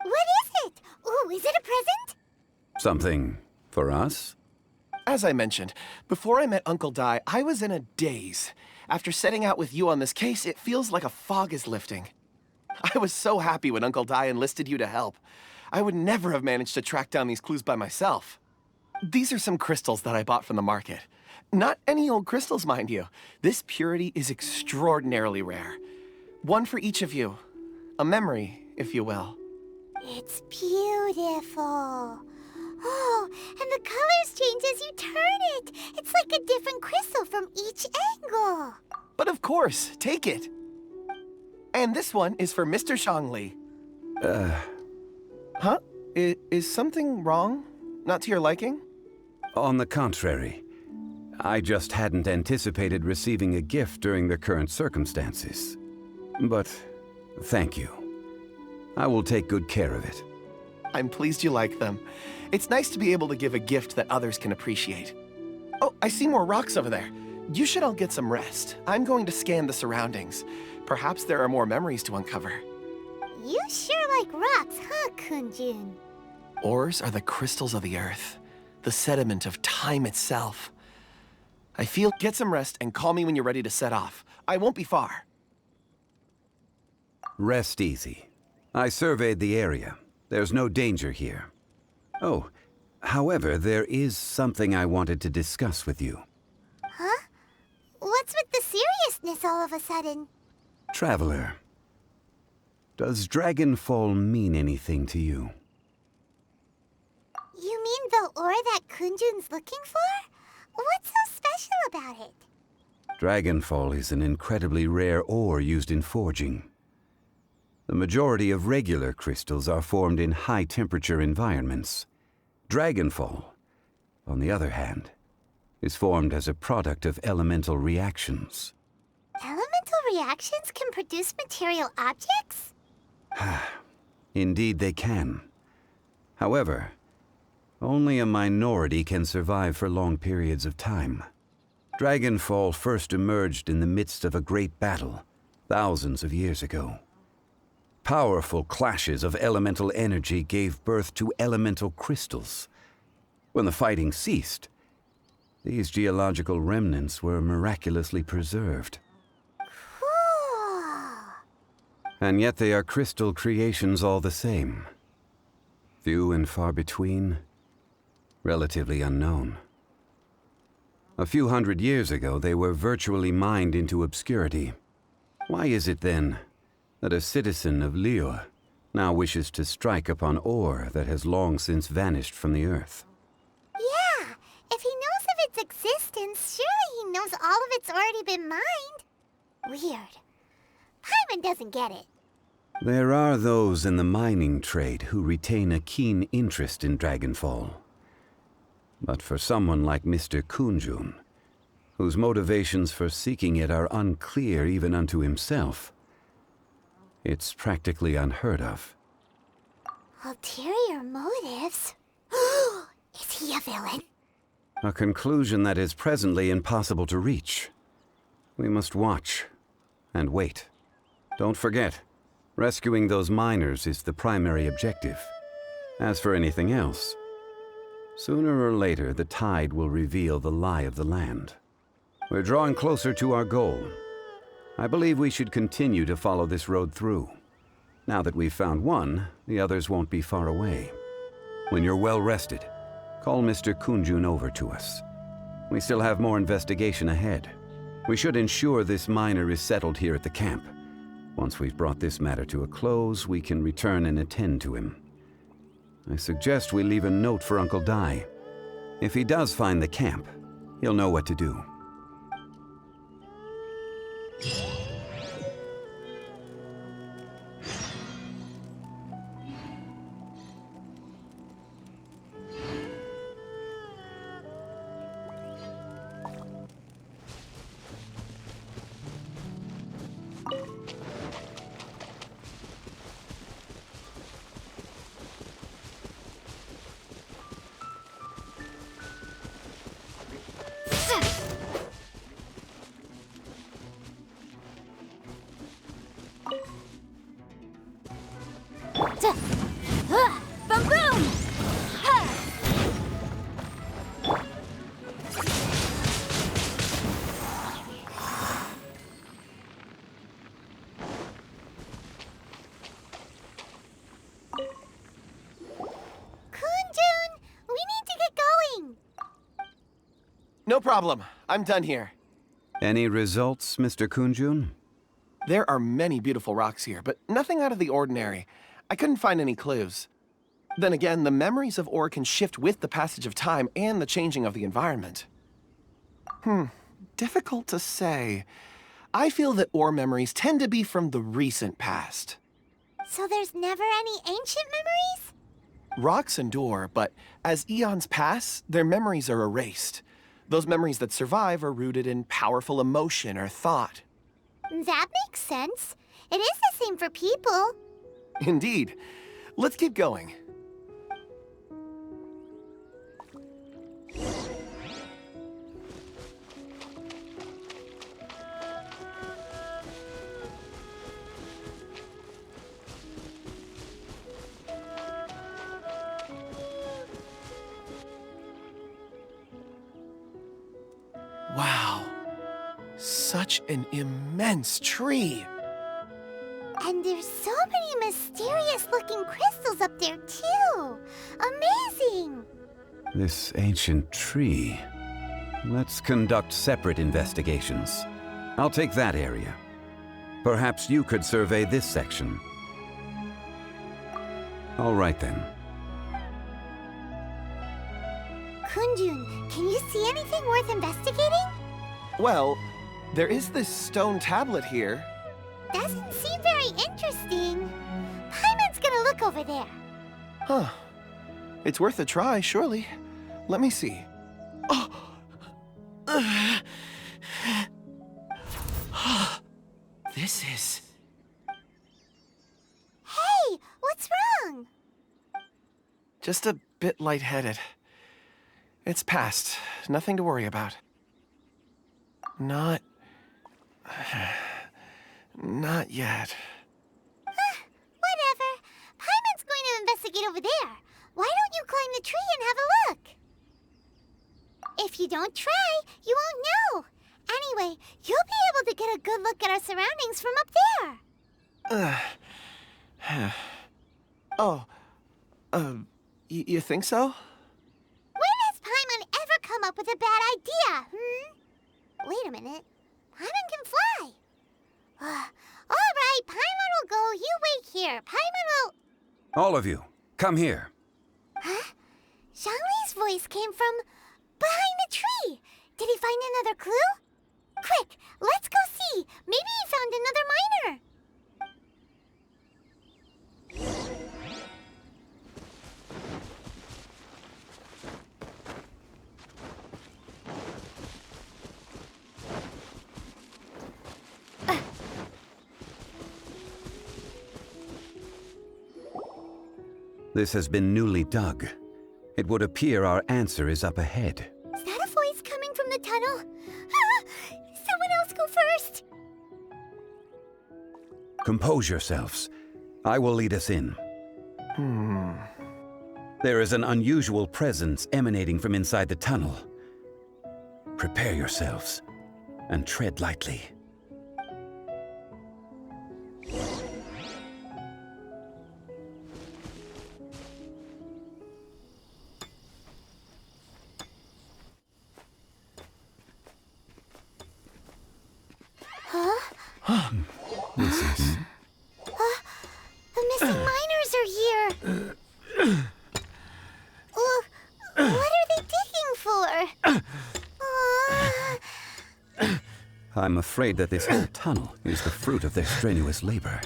What is it? Ooh, is it a present? Something for us? As I mentioned, before I met Uncle Dai, I was in a daze. After setting out with you on this case, it feels like a fog is lifting. I was so happy when Uncle Dai enlisted you to help. I would never have managed to track down these clues by myself. These are some crystals that I bought from the market. Not any old crystals, mind you. This purity is extraordinarily rare. One for each of you. A memory, if you will. It's beautiful. Oh, and the colors change as you turn it. It's like a different crystal from each angle. But of course, take it. And this one is for Mr. Zhongli. Huh? Is something wrong? Not to your liking? On the contrary. I just hadn't anticipated receiving a gift during the current circumstances. But thank you. I will take good care of it. I'm pleased you like them. It's nice to be able to give a gift that others can appreciate. Oh, I see more rocks over there. You should all get some rest. I'm going to scan the surroundings. Perhaps there are more memories to uncover. You sure like rocks, huh, Kunjun? Ores are the crystals of the earth, the sediment of time itself. I feel get some rest and call me when you're ready to set off. I won't be far. Rest easy. I surveyed the area. There's no danger here. Oh, however, there is something I wanted to discuss with you. Huh? What's with the seriousness all of a sudden? Traveler, does Dragonfall mean anything to you? You mean the ore that Kunjun's looking for? What's so special about it? Dragonfall is an incredibly rare ore used in forging. The majority of regular crystals are formed in high-temperature environments. Dragonfall, on the other hand, is formed as a product of elemental reactions. Elemental reactions can produce material objects? Indeed they can. However, only a minority can survive for long periods of time. Dragonfall first emerged in the midst of a great battle, thousands of years ago. Powerful clashes of elemental energy gave birth to elemental crystals. When the fighting ceased, these geological remnants were miraculously preserved. Cool. And yet they are crystal creations all the same. Few and far between, relatively unknown. A few hundred years ago, they were virtually mined into obscurity. Why is it, then, that a citizen of Liyue now wishes to strike upon ore that has long since vanished from the earth? Yeah, if he knows of its existence, surely he knows all of it's already been mined. Weird. Paimon doesn't get it. There are those in the mining trade who retain a keen interest in Dragonfall. But for someone like Mr. Kunjun, whose motivations for seeking it are unclear even unto himself, it's practically unheard of. Ulterior motives? Is he a villain? A conclusion that is presently impossible to reach. We must watch and wait. Don't forget, rescuing those miners is the primary objective. As for anything else, sooner or later the tide will reveal the lie of the land. We're drawing closer to our goal. I believe we should continue to follow this road through. Now that we've found one, the others won't be far away. When you're well rested, call Mr. Kunjun over to us. We still have more investigation ahead. We should ensure this miner is settled here at the camp. Once we've brought this matter to a close, we can return and attend to him. I suggest we leave a note for Uncle Dai. If he does find the camp, he'll know what to do. Boom boom! Kunjun, we need to get going. No problem. I'm done here. Any results, Mr. Kunjun? There are many beautiful rocks here, but nothing out of the ordinary. I couldn't find any clues. Then again, the memories of ore can shift with the passage of time and the changing of the environment. Difficult to say. I feel that ore memories tend to be from the recent past. So there's never any ancient memories? Rocks endure, but as eons pass, their memories are erased. Those memories that survive are rooted in powerful emotion or thought. That makes sense. It is the same for people. Indeed. Let's keep going. Wow. Such an immense tree. And there's so many mysterious-looking crystals up there, too. Amazing! This ancient tree. Let's conduct separate investigations. I'll take that area. Perhaps you could survey this section. All right, then. Kunjun, can you see anything worth investigating? Well, there is this stone tablet here. Doesn't seem very interesting. Paimon's gonna look over there. Huh. It's worth a try, surely. Let me see. Oh! This is... Hey, what's wrong? just a bit lightheaded. It's past. Nothing to worry about. Not yet. Whatever. Paimon's going to investigate over there. Why don't you climb the tree and have a look? If you don't try, you won't know. Anyway, you'll be able to get a good look at our surroundings from up there. Oh, you think so? When has Paimon ever come up with a bad idea, Wait a minute. Paimon can fly. All right, Paimon will go. You wait here. Paimon will... All of you, come here. Huh? Zhongli's voice came from behind the tree. Did he find another clue? Quick, let's go see. Maybe he found another miner. This has been newly dug. It would appear our answer is up ahead. Is that a voice coming from the tunnel? Someone else go first. Compose yourselves. I will lead us in. There is an unusual presence emanating from inside the tunnel. Prepare yourselves and tread lightly. This is... The missing miners are here. What are they digging for? I'm afraid that this whole tunnel is the fruit of their strenuous labor.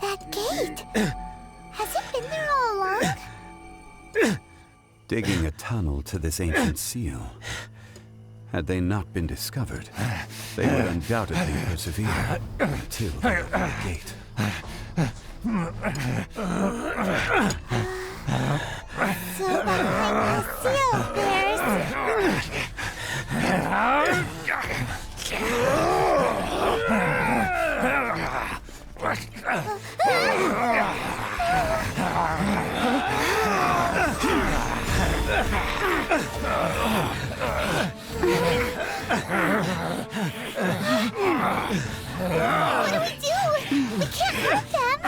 That gate. Has it been there all along? Digging a tunnel to this ancient seal. Had they not been discovered, they would undoubtedly persevere until they opened the gate. So behind the seal, there's... What do we do? We can't hurt them.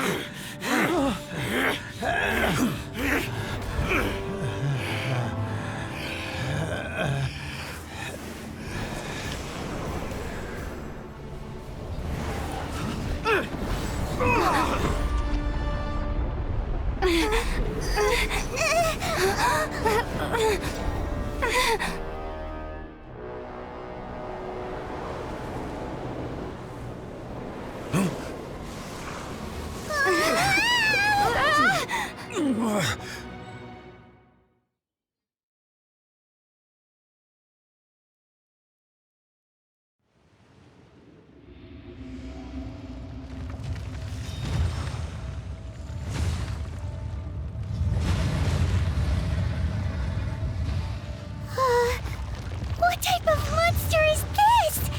What type of monster is this?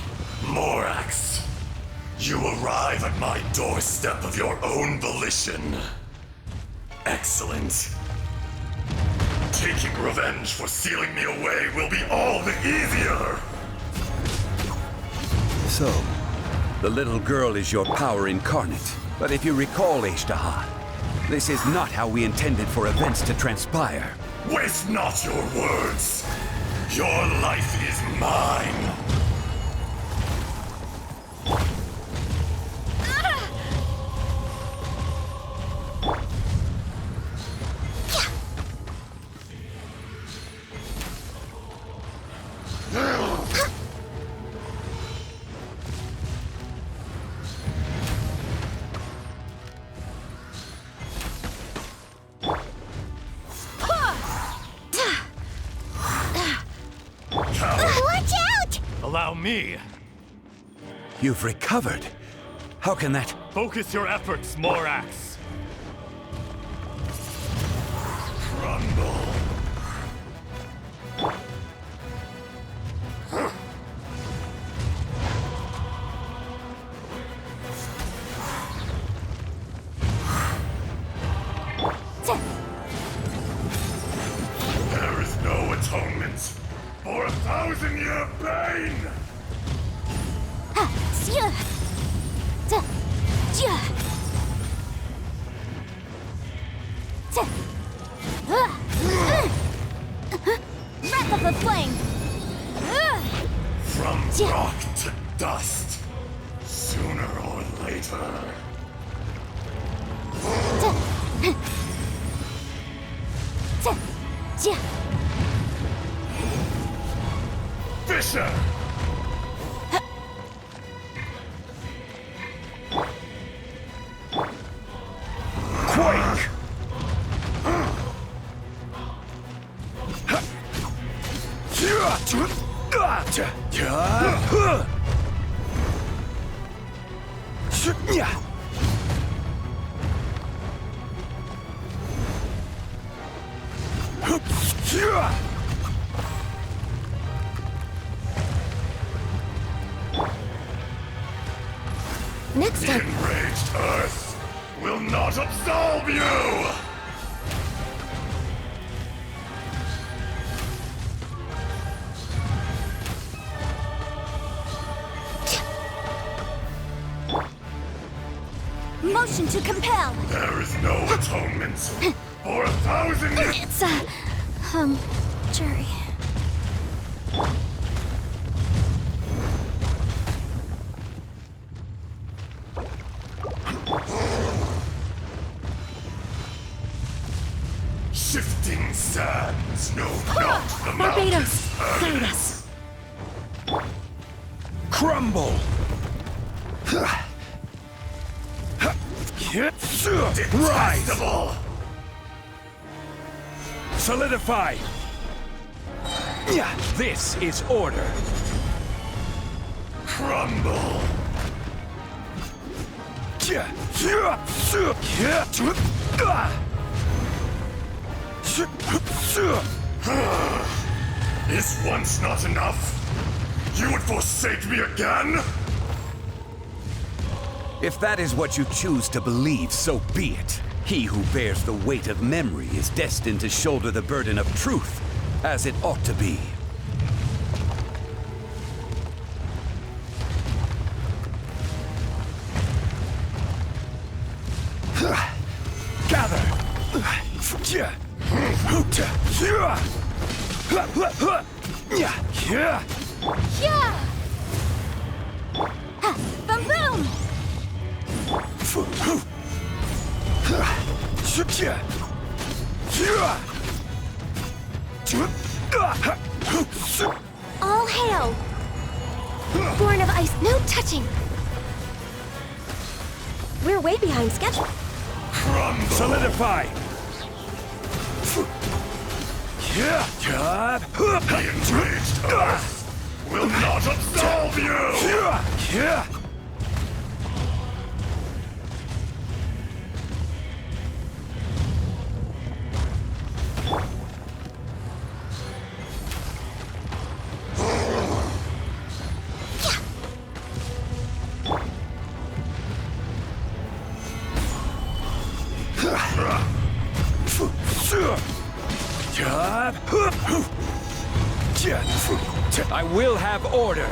Morax, you arrive at my doorstep of your own volition. Excellent. Taking revenge for sealing me away will be all the easier! So, the little girl is your power incarnate. But if you recall, Ishtaha, this is not how we intended for events to transpire. Waste not your words! Your life is mine! Watch out! Allow me! You've recovered. How can that... Focus your efforts, Morax! Crumble! There is no atonement for 1,000-year pain! Wrath of the flame! From rock to dust, sooner or later. Fisher! Quake! Next The time. enraged Earth will not absolve you! Motion to compel! There is no atonement for 1,000 years. It's, jury. Shifting sands know not the Barbados, mountains. guide us. Crumble! Rise! Detestable! Solidify! This is order. Crumble! Is once not enough? You would forsake me again? If that is what you choose to believe, so be it. He who bears the weight of memory is destined to shoulder the burden of truth, as it ought to be. Gather! Yeah! Ha! Boom boom! All hail! Born of ice, no touching! We're way behind schedule. Solidify! The enraged Earth will not absolve you! I will have order.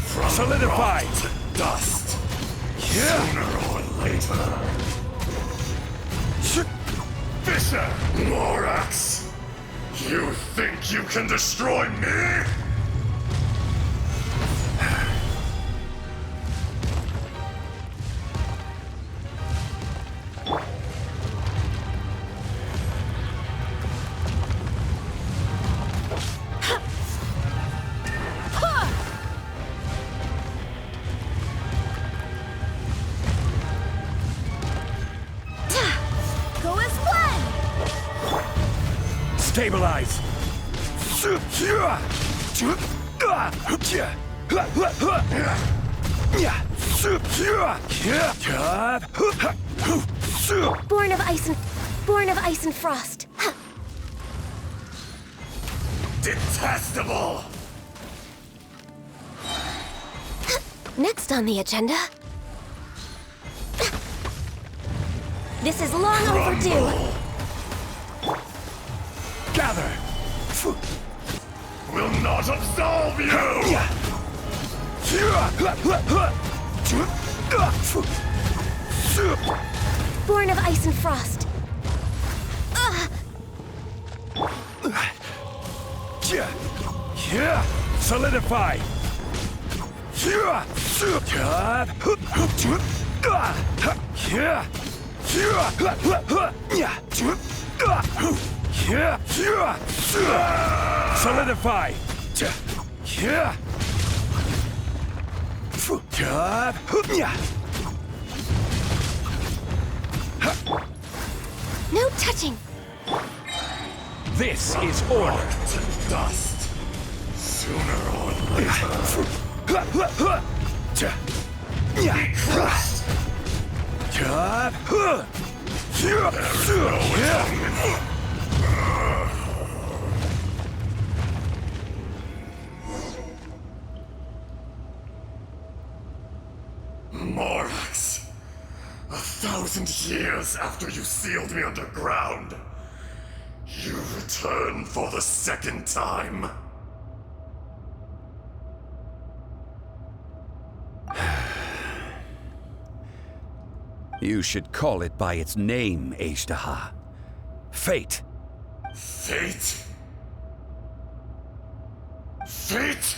From Solidify! rock to dust, sooner or later. Fisher! Morax! You think you can destroy me? Go as one! Stabilize! Born of ice and frost. Ha! Detestable! Next on the agenda. This is long overdue. Gather! Will not absolve you! Born of ice and frost. Solidify! Solidify! No touching. This is order. To dust. Sooner or later. Be crushed. There's no atonement. Morax, 1,000 years after you sealed me underground, you return for the second time. You should call it by its name, Ajdaha. Fate. Fate? Fate?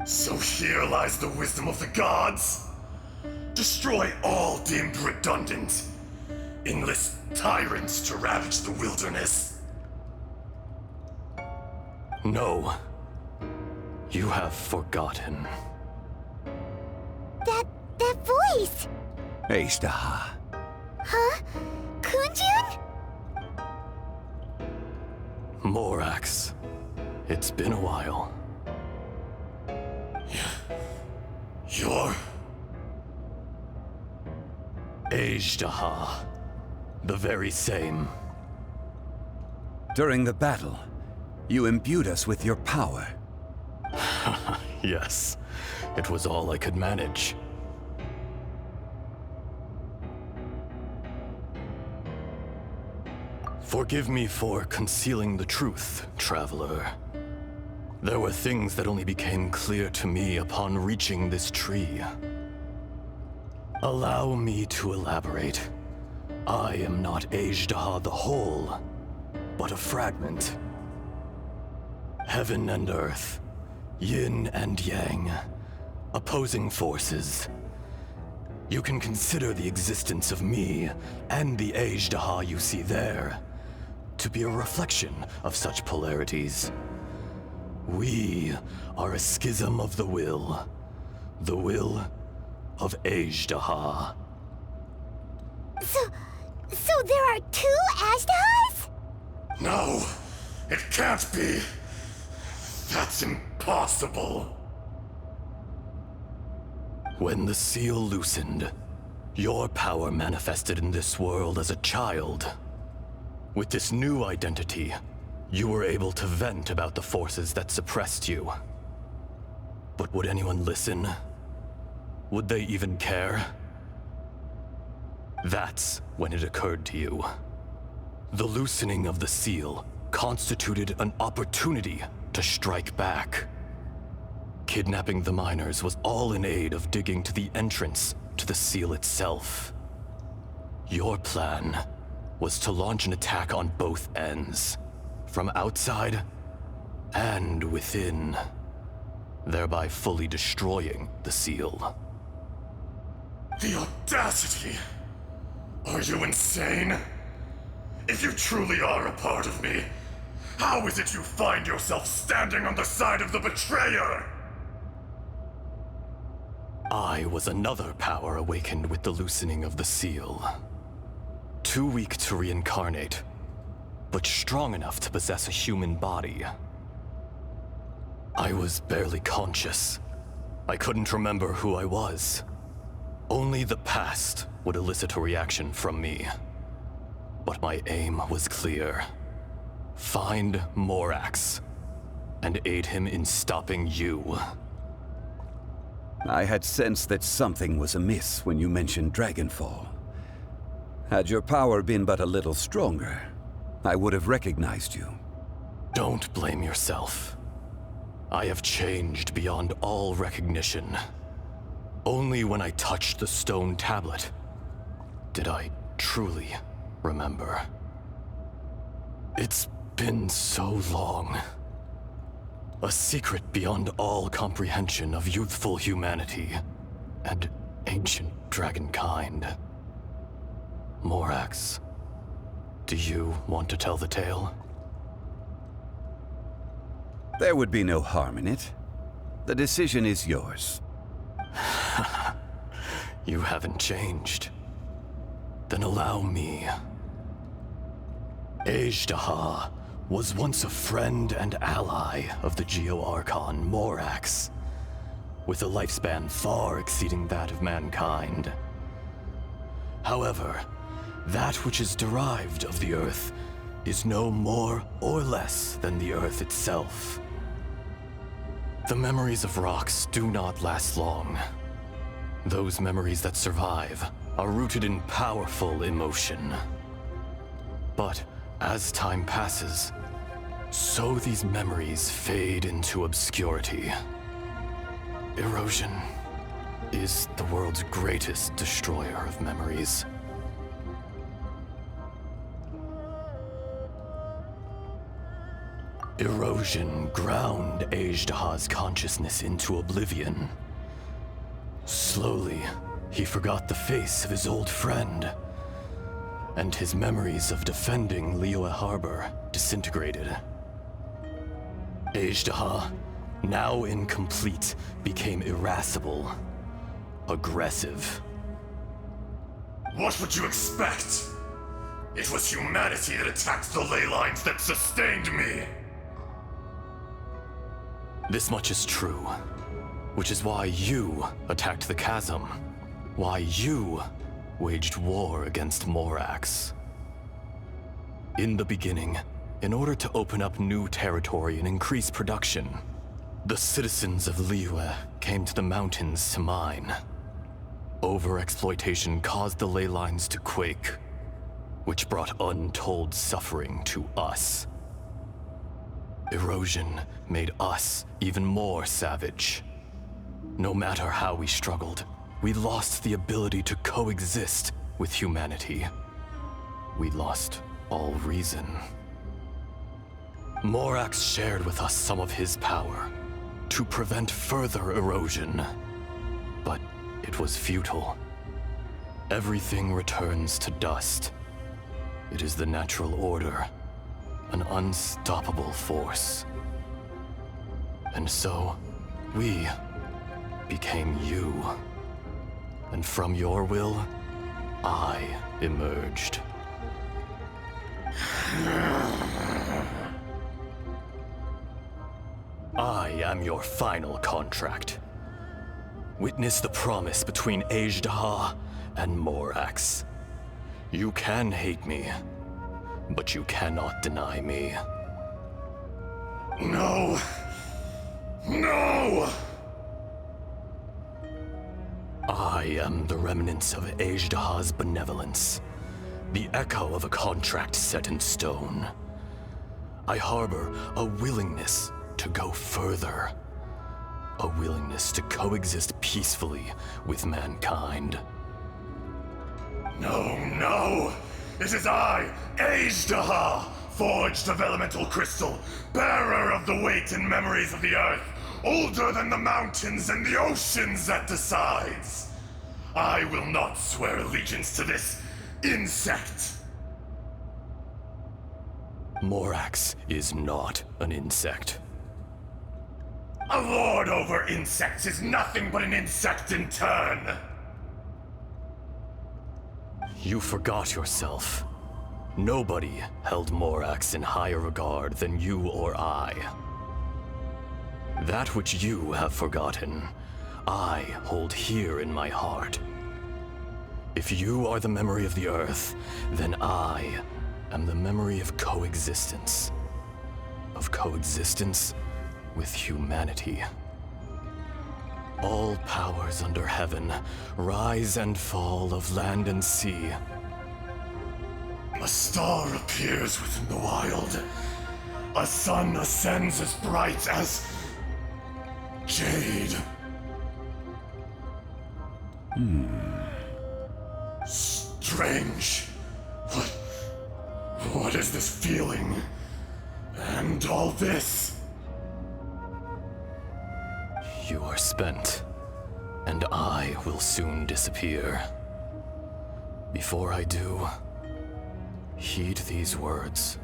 So here lies the wisdom of the gods. Destroy all deemed redundant. Enlist tyrants to ravage the wilderness. No. You have forgotten. That voice! Ajdaha. Huh? Kunjun? Morax. It's been a while. You're... Ajdaha. The very same. During the battle, you imbued us with your power. Yes. It was all I could manage. Forgive me for concealing the truth, Traveler. There were things that only became clear to me upon reaching this tree. Allow me to elaborate. I am not Ajdaha the whole, but a fragment. Heaven and earth, yin and yang, opposing forces. You can consider the existence of me and the Ajdaha you see there to be a reflection of such polarities. We are a schism of the will of Ajdaha. So there are two Ajdahas? No, it can't be. That's impossible. When the seal loosened, your power manifested in this world as a child. With this new identity, you were able to vent about the forces that suppressed you. But would anyone listen? Would they even care? That's when it occurred to you. The loosening of the seal constituted an opportunity to strike back. Kidnapping the miners was all in aid of digging to the entrance to the seal itself. Your plan was to launch an attack on both ends, from outside and within, thereby fully destroying the seal. The audacity! Are you insane? If you truly are a part of me, how is it you find yourself standing on the side of the betrayer? I was another power awakened with the loosening of the seal. Too weak to reincarnate, but strong enough to possess a human body. I was barely conscious. I couldn't remember who I was. Only the past would elicit a reaction from me. But my aim was clear. Find Morax, and aid him in stopping you. I had sensed that something was amiss when you mentioned Dragonfall. Had your power been but a little stronger, I would have recognized you. Don't blame yourself. I have changed beyond all recognition. Only when I touched the stone tablet did I truly remember. It's been so long. A secret beyond all comprehension of youthful humanity and ancient dragonkind. Morax, do you want to tell the tale? There would be no harm in it. The decision is yours. You haven't changed. Then allow me. Azhdaha was once a friend and ally of the Geo-Archon Morax, with a lifespan far exceeding that of mankind. However, that which is derived of the Earth is no more or less than the Earth itself. The memories of rocks do not last long. Those memories that survive are rooted in powerful emotion. But as time passes, so these memories fade into obscurity. Erosion is the world's greatest destroyer of memories. Erosion ground Azhdaha's consciousness into oblivion. Slowly, he forgot the face of his old friend, and his memories of defending Liyue Harbor disintegrated. Azhdaha, now incomplete, became irascible, aggressive. What would you expect? It was humanity that attacked the ley lines that sustained me. This much is true, which is why you attacked the chasm, why you waged war against Morax. In the beginning, in order to open up new territory and increase production, the citizens of Liyue came to the mountains to mine. Overexploitation caused the ley lines to quake, which brought untold suffering to us. Erosion made us even more savage. No matter how we struggled, we lost the ability to coexist with humanity. We lost all reason. Morax shared with us some of his power to prevent further erosion, but it was futile. Everything returns to dust. It is the natural order, an unstoppable force. And so, we became you. And from your will, I emerged. I am your final contract. Witness the promise between Azhdaha and Morax. You can hate me, but you cannot deny me. No! No! I am the remnants of Azhdaha's benevolence, the echo of a contract set in stone. I harbor a willingness to go further, a willingness to coexist peacefully with mankind. No, no! It is I, Azhdaha, forged of elemental crystal, bearer of the weight and memories of the earth, older than the mountains and the oceans that decides. I will not swear allegiance to this insect. Morax is not an insect. A lord over insects is nothing but an insect in turn. You forgot yourself. Nobody held Morax in higher regard than you or I. That which you have forgotten, I hold here in my heart. If you are the memory of the Earth, then I am the memory of coexistence. Of coexistence with humanity. All powers under heaven, rise and fall of land and sea, A star appears within the wild. A sun ascends as bright as jade. Strange. What is this feeling? And all this? You are spent, and I will soon disappear. Before I do, heed these words.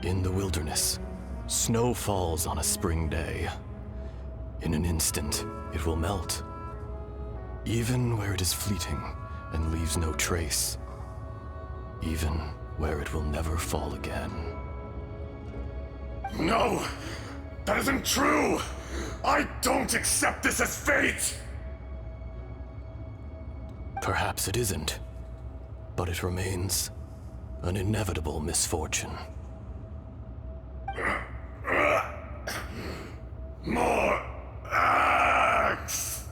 In the wilderness, snow falls on a spring day. In an instant, it will melt. Even where it is fleeting and leaves no trace. Even where it will never fall again. No! That isn't true! I don't accept this as fate! Perhaps it isn't, but it remains an inevitable misfortune. More axe!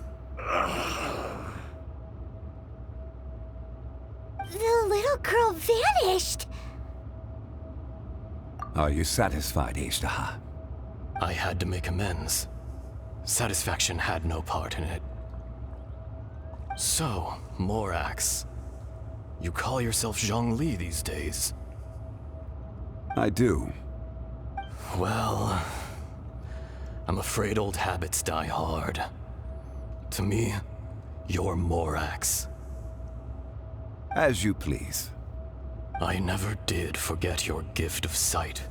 The little girl vanished! Are you satisfied, Ashtaha? I had to make amends. Satisfaction had no part in it. So, Morax, you call yourself zhongli these days? I do. Well, I'm afraid old habits die hard. To me, you're Morax. As you please. I never did forget your gift of sight.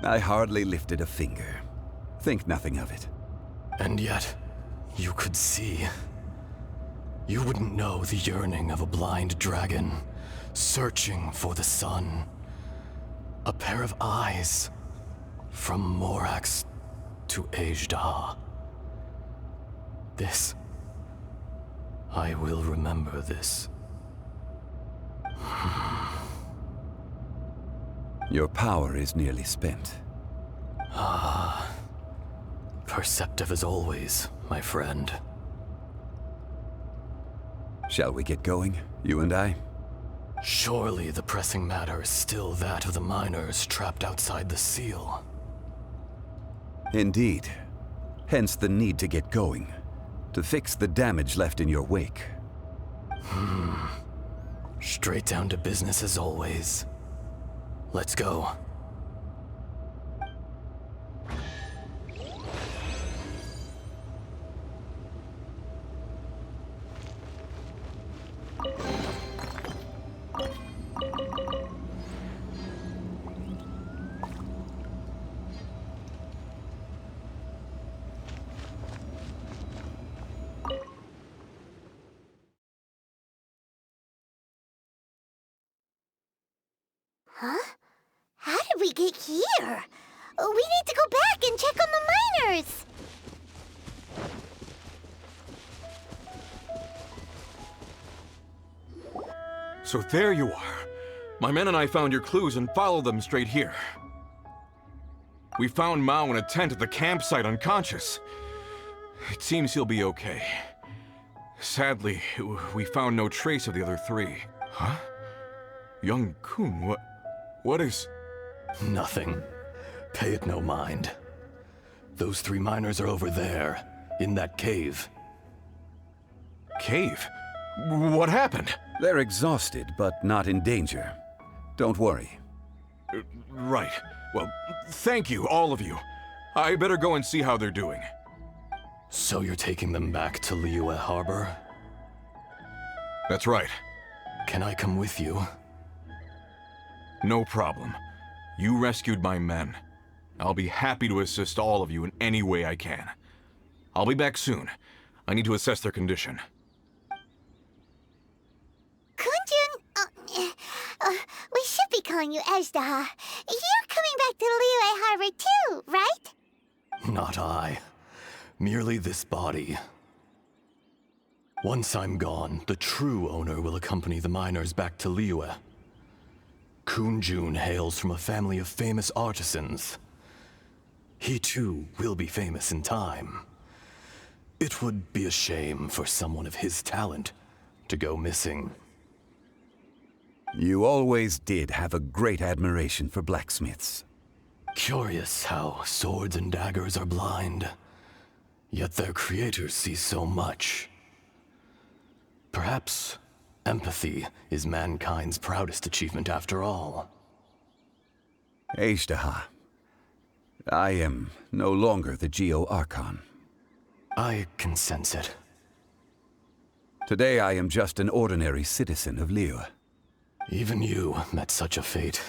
I hardly lifted a finger. Think nothing of it. And yet, you could see. You wouldn't know the yearning of a blind dragon, searching for the sun. A pair of eyes, from Morax to Ajda. This. I will remember this. Your power is nearly spent. Perceptive as always, my friend. Shall we get going, you and I? Surely the pressing matter is still that of the miners trapped outside the seal. Indeed. Hence the need to get going. To fix the damage left in your wake. Straight down to business as always. Let's go. Huh? How did we get here? We need to go back and check on the miners! So there you are. My men and I found your clues and followed them straight here. We found Mao in a tent at the campsite unconscious. It seems he'll be okay. Sadly, we found no trace of the other three. Huh? Young Kun, what is... Nothing. Pay it no mind. Those three miners are over there, in that cave. Cave? What happened? They're exhausted, but not in danger. Don't worry. Right. Well, thank you, all of you. I better go and see how they're doing. So you're taking them back to Liyue Harbor? That's right. Can I come with you? No problem. You rescued my men. I'll be happy to assist all of you in any way I can. I'll be back soon. I need to assess their condition. Kunjun, we should be calling you Ajdaha. You're coming back to Liyue Harbor too, right? Not I. Merely this body. Once I'm gone, the true owner will accompany the miners back to Liyue. Kunjun hails from a family of famous artisans. He too will be famous in time. It would be a shame for someone of his talent to go missing. You always did have a great admiration for blacksmiths. Curious how swords and daggers are blind, yet their creators see so much. Perhaps empathy is mankind's proudest achievement after all. Ejdaha, I am no longer the Geo-Archon. I can sense it. Today I am just an ordinary citizen of Liyue. Even you met such a fate.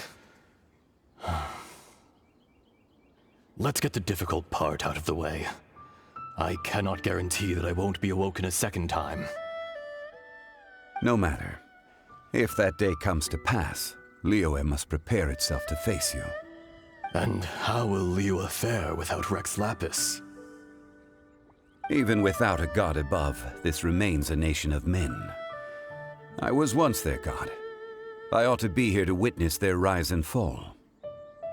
Let's get the difficult part out of the way. I cannot guarantee that I won't be awoken a second time. No matter. If that day comes to pass, Liyue must prepare itself to face you. And how will Liyue fare without Rex Lapis? Even without a god above, this remains a nation of men. I was once their god. I ought to be here to witness their rise and fall.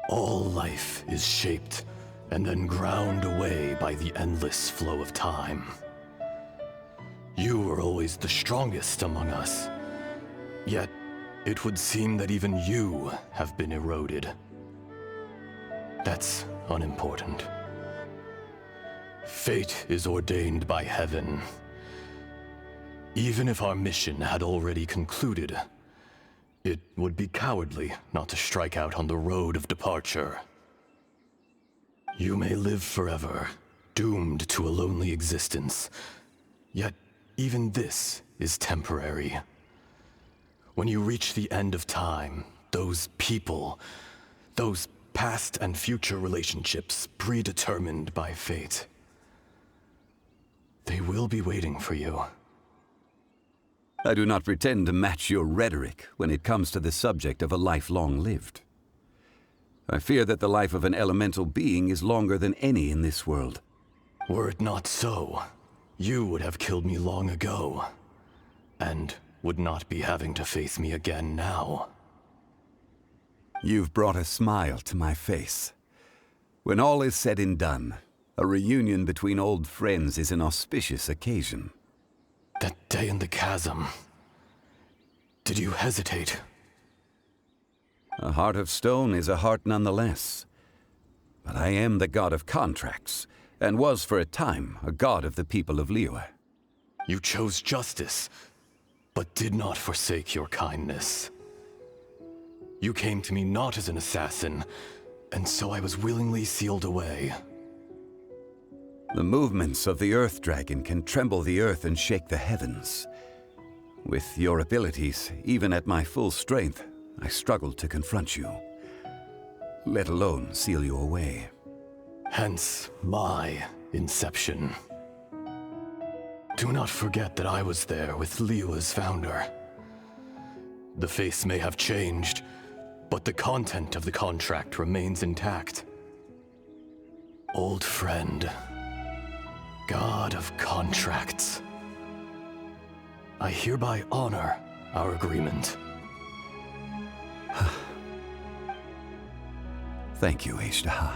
All life is shaped and then ground away by the endless flow of time. You were always the strongest among us. Yet, it would seem that even you have been eroded. That's unimportant. Fate is ordained by heaven. Even if our mission had already concluded, it would be cowardly not to strike out on the road of departure. You may live forever, doomed to a lonely existence. Yet, even this is temporary. When you reach the end of time, those people, those past and future relationships predetermined by fate, they will be waiting for you. I do not pretend to match your rhetoric when it comes to the subject of a life long lived. I fear that the life of an elemental being is longer than any in this world. Were it not so, you would have killed me long ago, and would not be having to face me again now. You've brought a smile to my face. When all is said and done, a reunion between old friends is an auspicious occasion. That day in the chasm, did you hesitate? A heart of stone is a heart nonetheless. But I am the god of contracts, and was for a time a god of the people of Liyue. You chose justice, but did not forsake your kindness. You came to me not as an assassin, and so I was willingly sealed away. The movements of the Earth Dragon can tremble the earth and shake the heavens. With your abilities, even at my full strength, I struggled to confront you, let alone seal you away. Hence my inception. Do not forget that I was there with Liyue's founder. The face may have changed, but the content of the contract remains intact. Old friend, god of contracts, I hereby honor our agreement. Thank you, Ejdaha.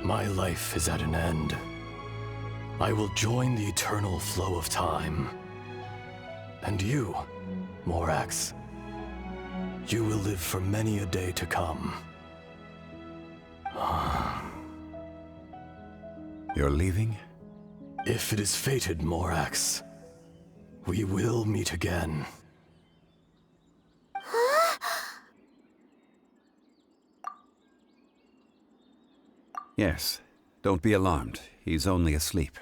My life is at an end. I will join the eternal flow of time. And you, Morax, you will live for many a day to come. You're leaving? If it is fated, Morax, we will meet again. Yes. Don't be alarmed. He's only asleep.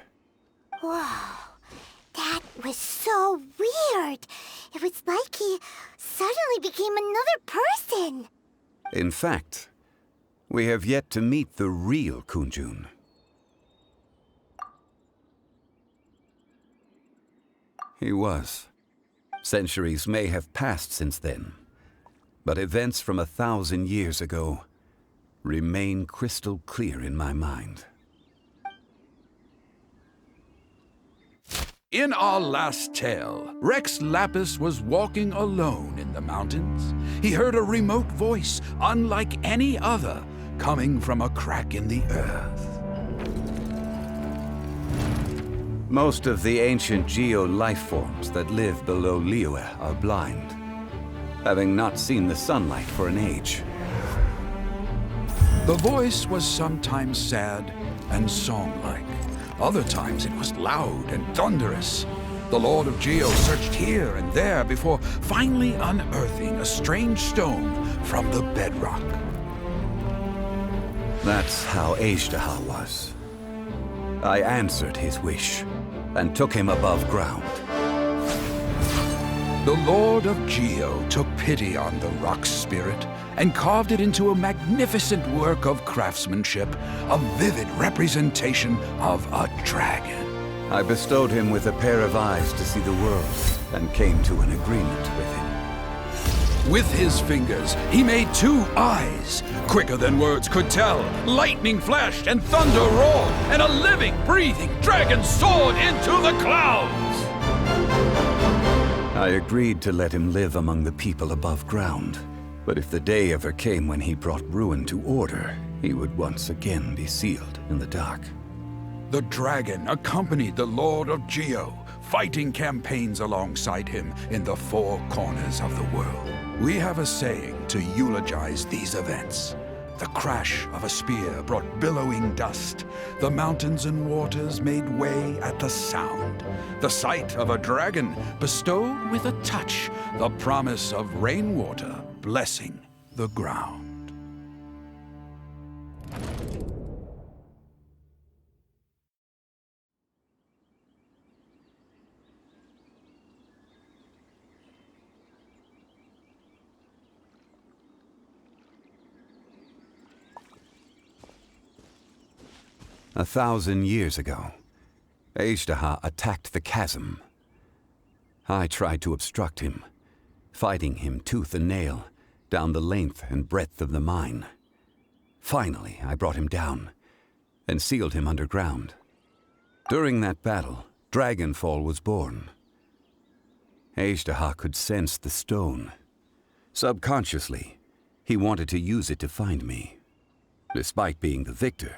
Whoa. That was so weird. It was like he suddenly became another person. In fact, we have yet to meet the real Kunjun. He was. Centuries may have passed since then, but events from 1,000 years ago remain crystal clear in my mind. In our last tale, Rex Lapis was walking alone in the mountains. He heard a remote voice, unlike any other, coming from a crack in the earth. Most of the ancient geo life forms that live below Liyue are blind. having not seen the sunlight for an age. The voice was sometimes sad and song-like. Other times it was loud and thunderous. The Lord of Geo searched here and there before finally unearthing a strange stone from the bedrock. That's how Azhdaha was. I answered his wish and took him above ground. The Lord of Geo took pity on the rock spirit and carved it into a magnificent work of craftsmanship, a vivid representation of a dragon. I bestowed him with a pair of eyes to see the world and came to an agreement with him. With his fingers, he made 2 eyes, quicker than words could tell. Lightning flashed and thunder roared, and a living, breathing dragon soared into the clouds. I agreed to let him live among the people above ground. But if the day ever came when he brought ruin to order, he would once again be sealed in the dark. The dragon accompanied the Lord of Geo, fighting campaigns alongside him in the 4 corners of the world. We have a saying to eulogize these events. The crash of a spear brought billowing dust. The mountains and waters made way at the sound. The sight of a dragon bestowed with a touch the promise of rainwater blessing the ground. A 1,000 years ago, Azhdaha attacked the chasm. I tried to obstruct him, fighting him tooth and nail down the length and breadth of the mine. Finally, I brought him down and sealed him underground. During that battle, Dragonfall was born. Azhdaha could sense the stone. Subconsciously, he wanted to use it to find me. Despite being the victor,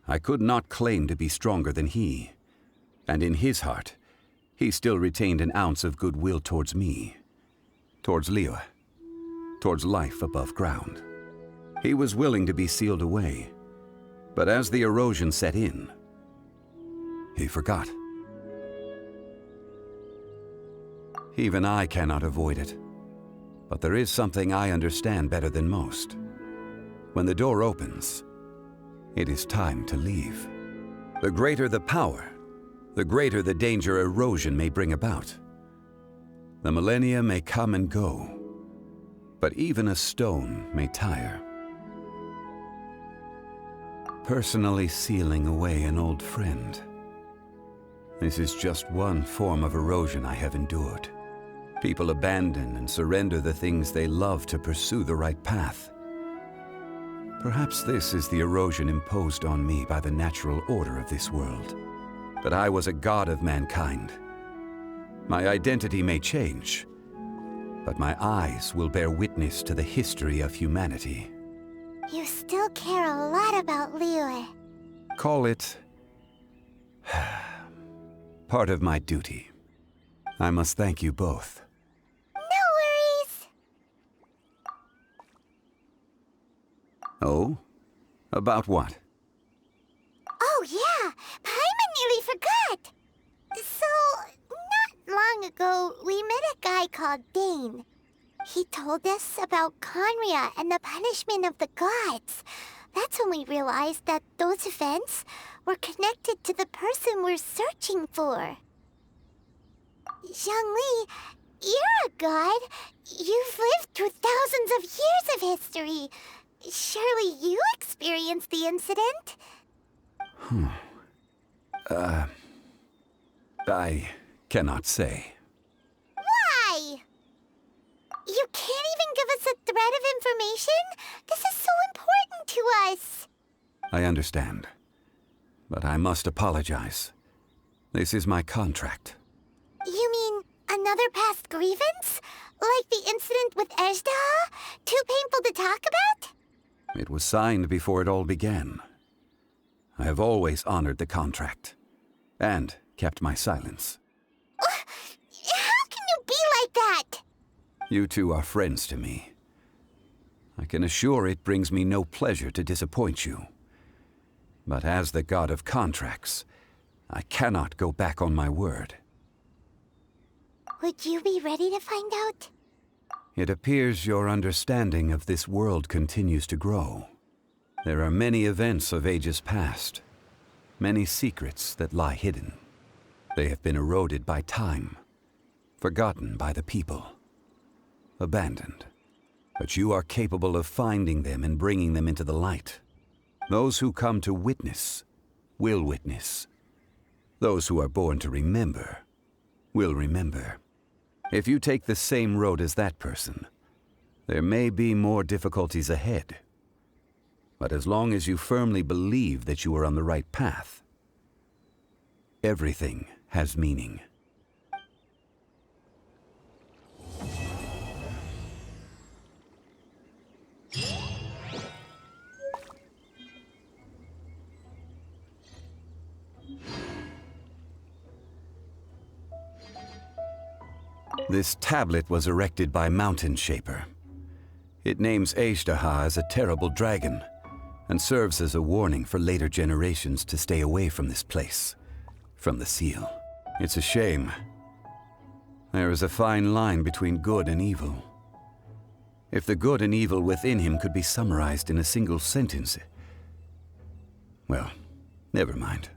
I could not claim to be stronger than he, and in his heart, he still retained an ounce of goodwill towards me, towards Liyue, towards life above ground. He was willing to be sealed away, but as the erosion set in, he forgot. Even I cannot avoid it, but there is something I understand better than most. When the door opens, it is time to leave. The greater the power, the greater the danger erosion may bring about. The millennia may come and go, but even a stone may tire. Personally sealing away an old friend. This is just one form of erosion I have endured. People abandon and surrender the things they love to pursue the right path. Perhaps this is the erosion imposed on me by the natural order of this world. That I was a god of mankind. My identity may change, but my eyes will bear witness to the history of humanity. You still care a lot about Liyue. Call it part of my duty. I must thank you both. No worries. Oh? About what? Oh yeah, Paimon nearly forgot. So, not long ago, we met a guy called Dane. He told us about Conria and the punishment of the gods. That's when we realized that those events were connected to the person we're searching for. Zhongli, you're a god. You've lived through thousands of years of history. Surely you experienced the incident? I cannot say. Why? You can't even give us a thread of information? This is so important to us. I understand. But I must apologize. This is my contract. You mean another past grievance? Like the incident with Azhdaha? Too painful to talk about? It was signed before it all began. I have always honored the contract. And kept my silence. How can you be like that? You two are friends to me. I can assure it brings me no pleasure to disappoint you. But as the god of contracts, I cannot go back on my word. Would you be ready to find out? It appears your understanding of this world continues to grow. There are many events of ages past, many secrets that lie hidden. They have been eroded by time, forgotten by the people, abandoned. But you are capable of finding them and bringing them into the light. Those who come to witness will witness. Those who are born to remember will remember. If you take the same road as that person, there may be more difficulties ahead. But as long as you firmly believe that you are on the right path, everything has meaning. This tablet was erected by Mountain Shaper. It names Ejderha as a terrible dragon, and serves as a warning for later generations to stay away from this place, from the seal. It's a shame. There is a fine line between good and evil. If the good and evil within him could be summarized in a single sentence... Well, never mind.